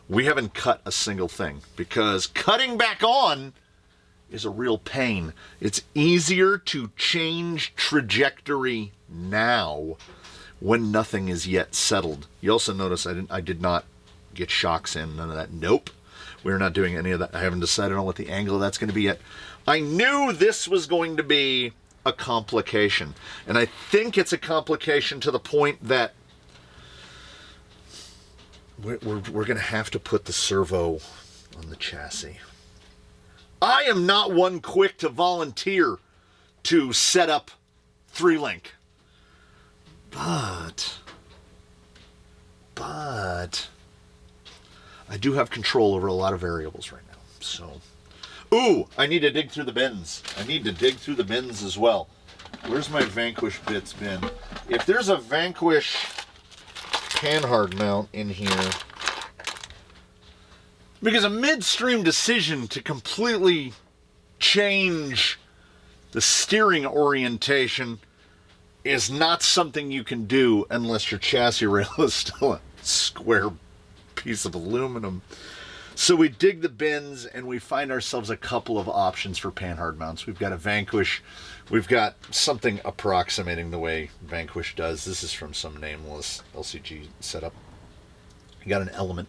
we haven't cut a single thing, because cutting back on is a real pain. It's easier to change trajectory now when nothing is yet settled. You also notice I did not get shocks in, none of that. Nope. We're not doing any of that. I haven't decided on what the angle of that's going to be yet. I knew this was going to be a complication, and I think it's a complication to the point that we're going to have to put the servo on the chassis. I am not one quick to volunteer to set up 3-link. But I do have control over a lot of variables right now. So, ooh, I need to dig through the bins. I need to dig through the bins as well. Where's my Vanquish bits bin? If there's a Vanquish panhard mount in here, because a midstream decision to completely change the steering orientation is not something you can do unless your chassis rail is still a square piece of aluminum. So we dig the bins and we find ourselves a couple of options for panhard mounts. We've got a Vanquish. We've got something approximating the way Vanquish does. This is from some nameless LCG setup. You got an Element.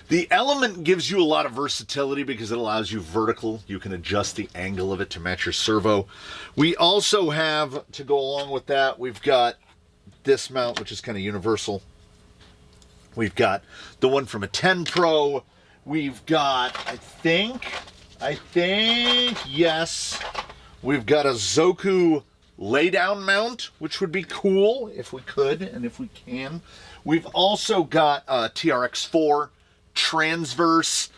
The Element gives you a lot of versatility because it allows you vertical. You can adjust the angle of it to match your servo. We also have, to go along with that, we've got this mount, which is kind of universal. We've got the one from a 10 Pro. We've got, I think, yes, we've got a Zoku laydown mount, which would be cool if we could and if we can. We've also got a TRX4 transverse.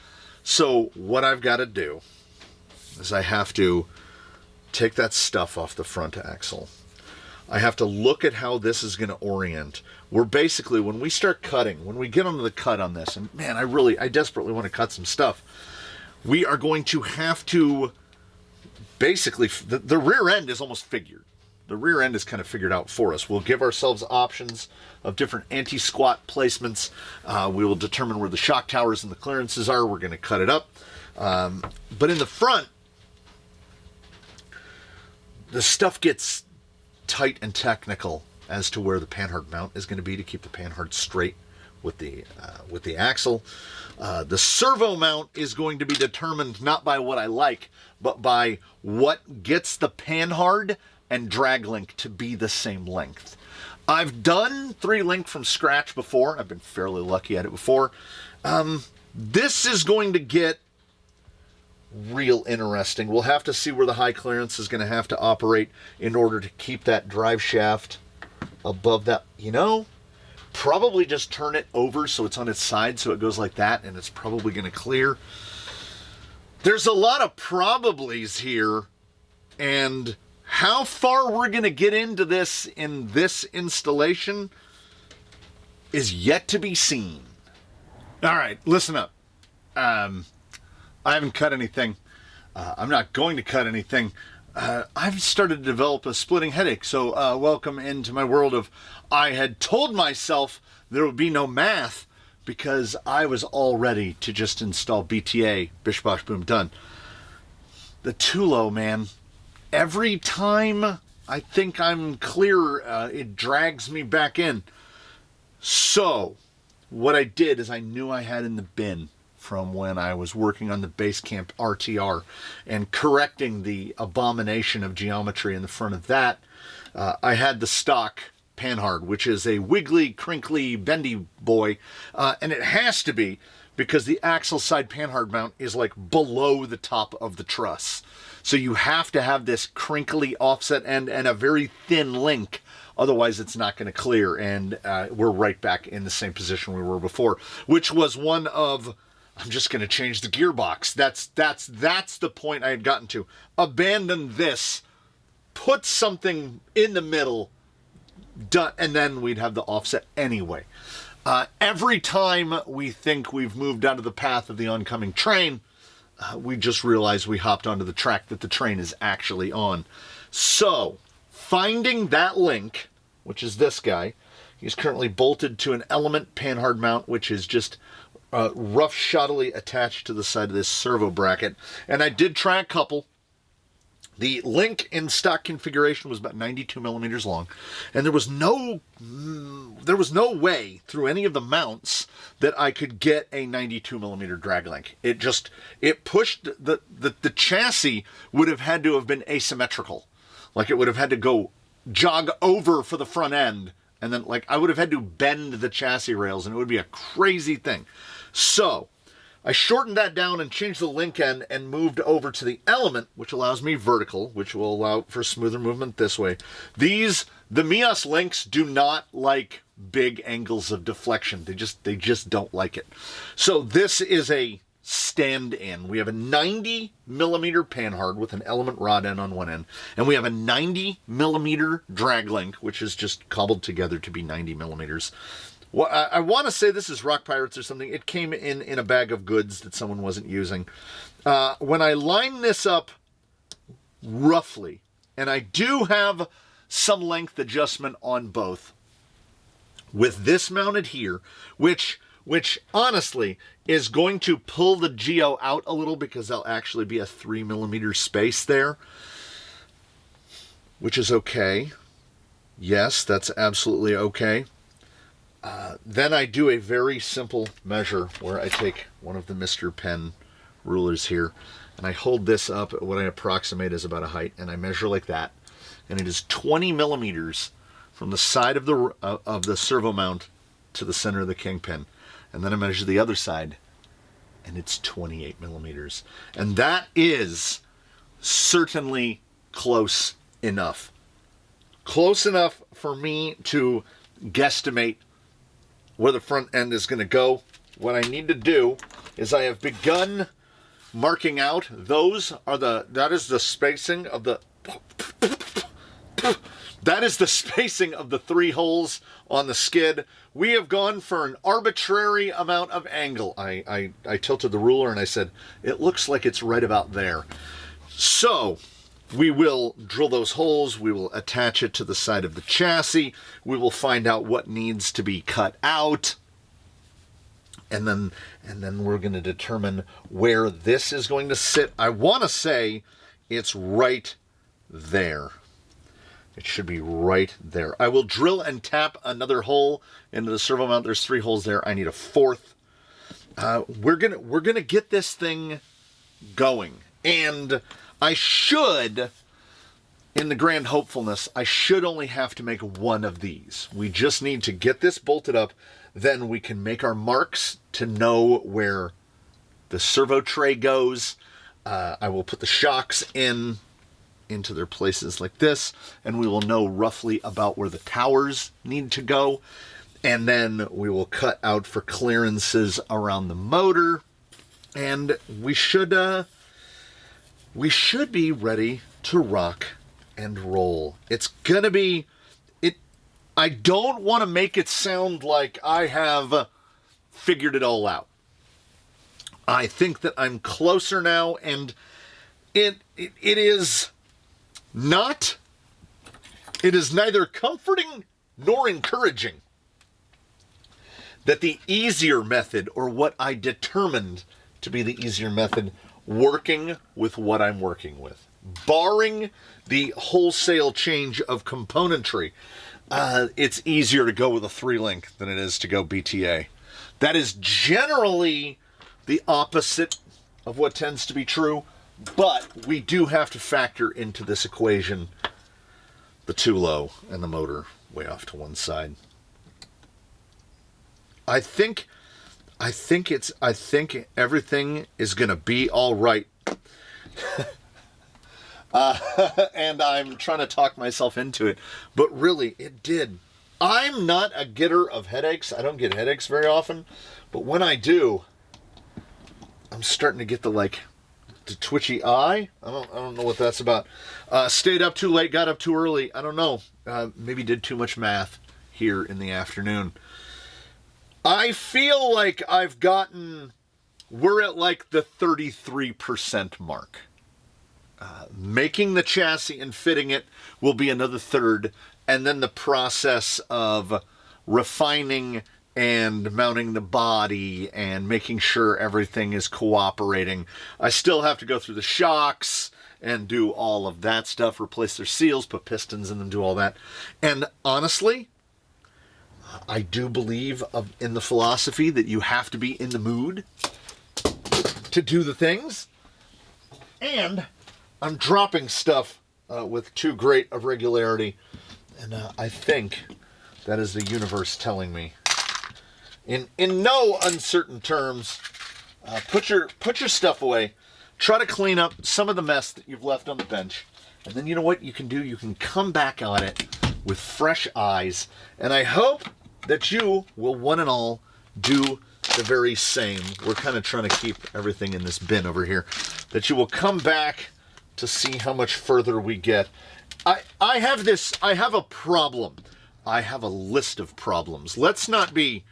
So what I've got to do is I have to take that stuff off the front axle. I have to look at how this is going to orient. We're basically, when we start cutting, when we get onto the cut on this, and man, I desperately want to cut some stuff, we are going to have to basically, the rear end is almost figured. The rear end is kind of figured out for us. We'll give ourselves options of different anti-squat placements. We will determine where the shock towers and the clearances are. We're going to cut it up. But in the front, the stuff gets tight and technical as to where the panhard mount is going to be to keep the panhard straight with the axle. The servo mount is going to be determined not by what I like, but by what gets the panhard and drag link to be the same length. I've done 3-link from scratch before. I've been fairly lucky at it before. This is going to get real interesting. We'll have to see where the high clearance is going to have to operate in order to keep that drive shaft above that. Probably just turn it over so it's on its side so it goes like that, and it's probably going to clear. There's a lot of probablys here, and how far we're going to get into this in this installation is yet to be seen. All right, listen up. I haven't cut anything. I'm not going to cut anything. I've started to develop a splitting headache, so welcome into my world of I had told myself there would be no math because I was all ready to just install BTA, bish bosh boom done. The Tulo, man, every time I think I'm clear, it drags me back in. So what I did is I knew I had in the bin from when I was working on the Basecamp RTR and correcting the abomination of geometry in the front of that. I had the stock panhard, which is a wiggly, crinkly, bendy boy, and it has to be because the axle side panhard mount is like below the top of the truss. So you have to have this crinkly offset end and a very thin link. Otherwise, it's not going to clear, and we're right back in the same position we were before, which was one of, I'm just going to change the gearbox. That's the point I had gotten to. Abandon this, put something in the middle, done, and then we'd have the offset anyway. Every time we think we've moved out of the path of the oncoming train, we just realize we hopped onto the track that the train is actually on. So, finding that link, which is this guy. He's currently bolted to an Element panhard mount, which is just rough shoddily attached to the side of this servo bracket. And I did try a couple. The link in stock configuration was about 92 millimeters long, and there was no way through any of the mounts that I could get a 92 millimeter drag link. It pushed the chassis would have had to have been asymmetrical. Like it would have had to go jog over for the front end, and then like I would have had to bend the chassis rails, and it would be a crazy thing. So I shortened that down and changed the link end and moved over to the Element, which allows me vertical, which will allow for smoother movement this way. The Mias links do not like big angles of deflection. They just don't like it. So this is a stand-in. We have a 90 millimeter panhard with an Element rod end on one end, and we have a 90 millimeter drag link, which is just cobbled together to be 90 millimeters. Well, I want to say this is Rock Pirates or something. It came in a bag of goods that someone wasn't using. When I line this up roughly, and I do have some length adjustment on both, with this mounted here, which honestly is going to pull the Geo out a little because there'll actually be a 3 millimeter space there, which is okay. Yes, that's absolutely okay. Then I do a very simple measure where I take one of the Mr. Pen rulers here and I hold this up at what I approximate as about a height, and I measure like that, and it is 20 millimeters from the side of the servo mount to the center of the kingpin. And then I measure the other side, and it's 28 millimeters. And that is certainly close enough. Close enough for me to guesstimate where the front end is going to go. What I need to do is I have begun marking out. That is the spacing of the three holes on the skid. We have gone for an arbitrary amount of angle. I tilted the ruler and I said, it looks like it's right about there. So we will drill those holes. We will attach it to the side of the chassis. We will find out what needs to be cut out. And then we're going to determine where this is going to sit. I want to say it's right there. It should be right there. I will drill and tap another hole into the servo mount. There's 3 holes there. I need a 4th. We're gonna get this thing going. And I should, in the grand hopefulness, I should only have to make one of these. We just need to get this bolted up. Then we can make our marks to know where the servo tray goes. I will put the shocks into their places like this, and we will know roughly about where the towers need to go. And then we will cut out for clearances around the motor, and we should be ready to rock and roll. It's gonna be I don't want to make it sound like I have figured it all out. I think that I'm closer now, and it is not, it is neither comforting nor encouraging that the easier method, or what I determined to be the easier method, working with what I'm working with, barring the wholesale change of componentry, it's easier to go with a 3-link than it is to go BTA. That is generally the opposite of what tends to be true, but we do have to factor into this equation the 2-low and the motor way off to one side. I think everything is going to be all right. And I'm trying to talk myself into it, but really it did. I'm not a getter of headaches. I don't get headaches very often, but when I do, I'm starting to get the twitchy eye. I don't know what that's about. Stayed up too late, got up too early. I don't know. Maybe did too much math here in the afternoon. I feel like we're at the 33% mark. Making the chassis and fitting it will be another third. And then the process of refining and mounting the body and making sure everything is cooperating. I still have to go through the shocks and do all of that stuff, replace their seals, put pistons in them, do all that. And honestly, I do believe in the philosophy that you have to be in the mood to do the things. And I'm dropping stuff with too great of regularity. And I think that is the universe telling me, in no uncertain terms, put your stuff away. Try to clean up some of the mess that you've left on the bench. And then you know what you can do? You can come back on it with fresh eyes. And I hope that you will, one and all, do the very same. We're kind of trying to keep everything in this bin over here. That you will come back to see how much further we get. I have a problem. I have a list of problems. Let's not be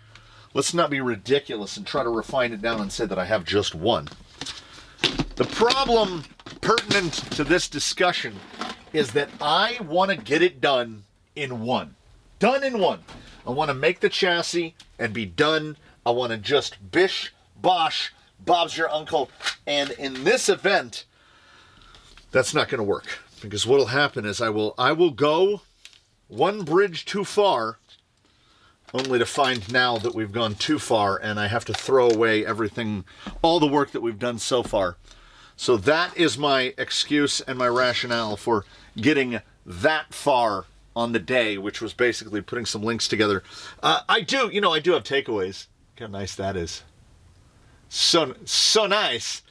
ridiculous and try to refine it down and say that I have just one. The problem pertinent to this discussion is that I want to get it done in one. Done in one. I want to make the chassis and be done. I want to just bish, bosh, Bob's your uncle. And in this event, that's not going to work. Because what will happen is I will go one bridge too far, only to find now that we've gone too far and I have to throw away everything, all the work that we've done so far. So that is my excuse and my rationale for getting that far on the day, which was basically putting some links together. I do have takeaways. Look how nice that is. So nice.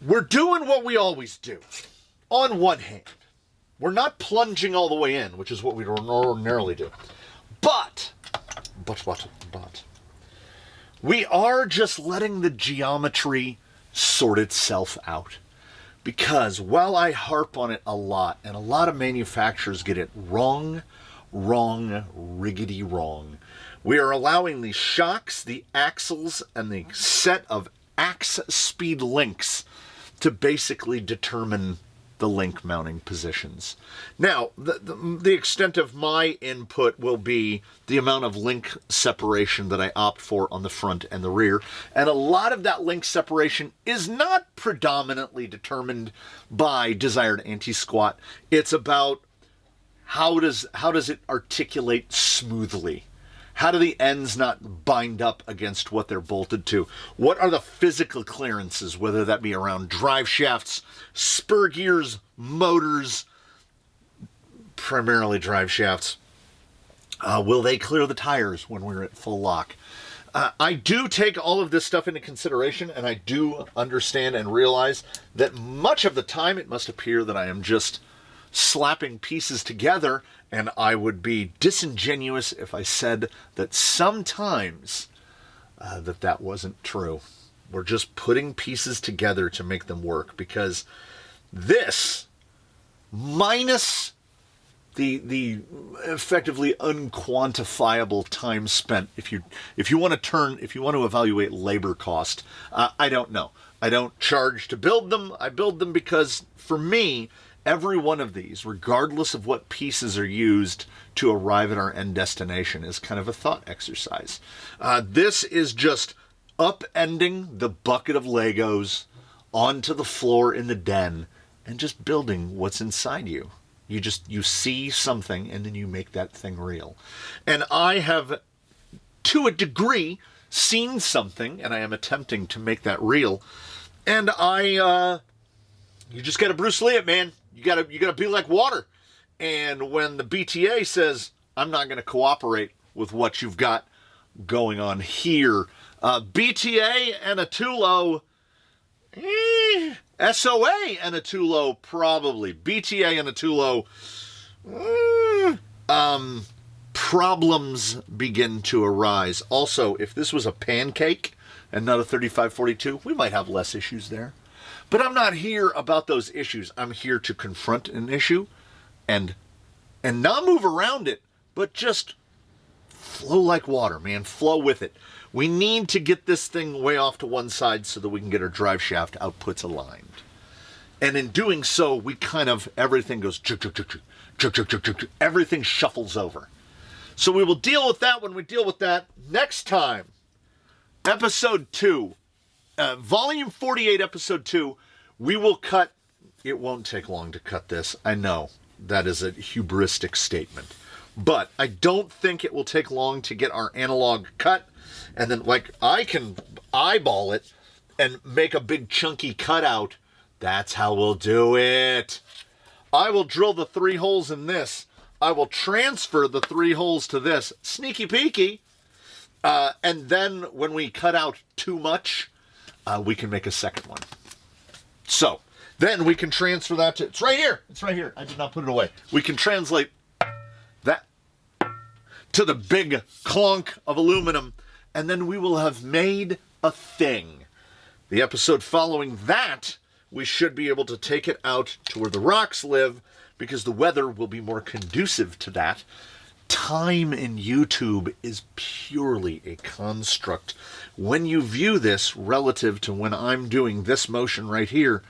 We're doing what we always do. On one hand, we're not plunging all the way in, which is what we ordinarily do. But, we are just letting the geometry sort itself out. Because while I harp on it a lot, and a lot of manufacturers get it wrong, riggedy wrong, we are allowing the shocks, the axles, and the set of axe speed links to basically determine the link mounting positions. Now, the extent of my input will be the amount of link separation that I opt for on the front and the rear. And a lot of that link separation is not predominantly determined by desired anti-squat. It's about how does it articulate smoothly? How do the ends not bind up against what they're bolted to? What are the physical clearances, whether that be around drive shafts, spur gears, motors, primarily drive shafts? Will they clear the tires when we're at full lock? I do take all of this stuff into consideration, and I do understand and realize that much of the time it must appear that I am just slapping pieces together, and I would be disingenuous if I said that sometimes that wasn't true. We're just putting pieces together to make them work, because this, minus the effectively unquantifiable time spent, if you want to evaluate labor cost, I don't know. I don't charge to build them. I build them because, for me, every one of these, regardless of what pieces are used to arrive at our end destination, is kind of a thought exercise. This is just upending the bucket of Legos onto the floor in the den and just building what's inside you. You see something and then you make that thing real. And I have, to a degree, seen something, and I am attempting to make that real. And you just gotta Bruce Lee it, man. You gotta be like water. And when the BTA says, I'm not gonna cooperate with what you've got going on here, BTA and a Tulo, SOA and a Tulo, probably. BTA and a Tulo, problems begin to arise. Also, if this was a pancake and not a 3542, we might have less issues there. But I'm not here about those issues. I'm here to confront an issue and not move around it, but just flow like water, man. Flow with it. We need to get this thing way off to one side so that we can get our drive shaft outputs aligned. And in doing so, we everything goes, everything shuffles over. So we will deal with that when we deal with that next time. Episode 2, Volume 48, Episode 2, we will cut. It won't take long to cut this. I know that is a hubristic statement. But I don't think it will take long to get our analog cut. And then, I can eyeball it and make a big chunky cutout. That's how we'll do it. I will drill the 3 holes in this. I will transfer the 3 holes to this. Sneaky peeky. And then when we cut out too much, we can make a second one. So then we can transfer that to, it's right here. It's right here. I did not put it away. We can translate that to the big clunk of aluminum, and then we will have made a thing. The episode following that, we should be able to take it out to where the rocks live, because the weather will be more conducive to that. Time in YouTube is purely a construct. When you view this relative to when I'm doing this motion right here,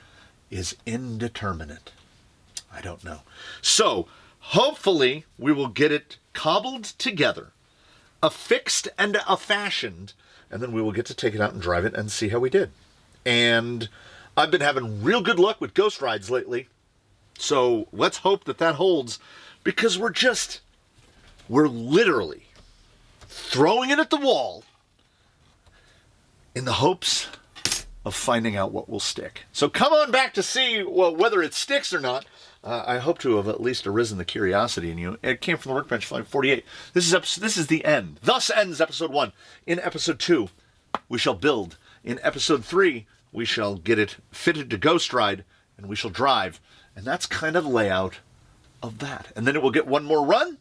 is indeterminate. I don't know. So, hopefully, we will get it cobbled together, affixed and fashioned, and then we will get to take it out and drive it and see how we did. And I've been having real good luck with ghost rides lately, so let's hope that that holds, because we're literally throwing it at the wall in the hopes of finding out what will stick. So come on back to see whether it sticks or not. I hope to have at least arisen the curiosity in you. It came from the workbench, Vol. 48. This is the end. Thus ends episode 1. In episode 2, we shall build. In episode 3, we shall get it fitted to Ghost Ride, and we shall drive. And that's kind of the layout of that. And then it will get one more run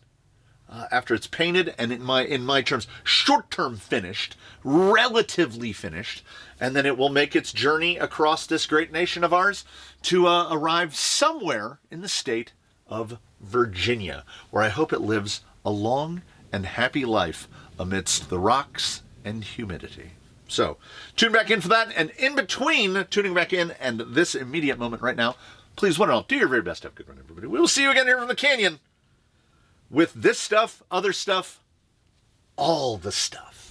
after it's painted, and in my terms, short-term finished, relatively finished, and then it will make its journey across this great nation of ours to arrive somewhere in the state of Virginia, where I hope it lives a long and happy life amidst the rocks and humidity. So, tune back in for that, and in between tuning back in and this immediate moment right now, please, one and all, do your very best. Have a good one, everybody. We will see you again here from the canyon with this stuff, other stuff, all the stuff.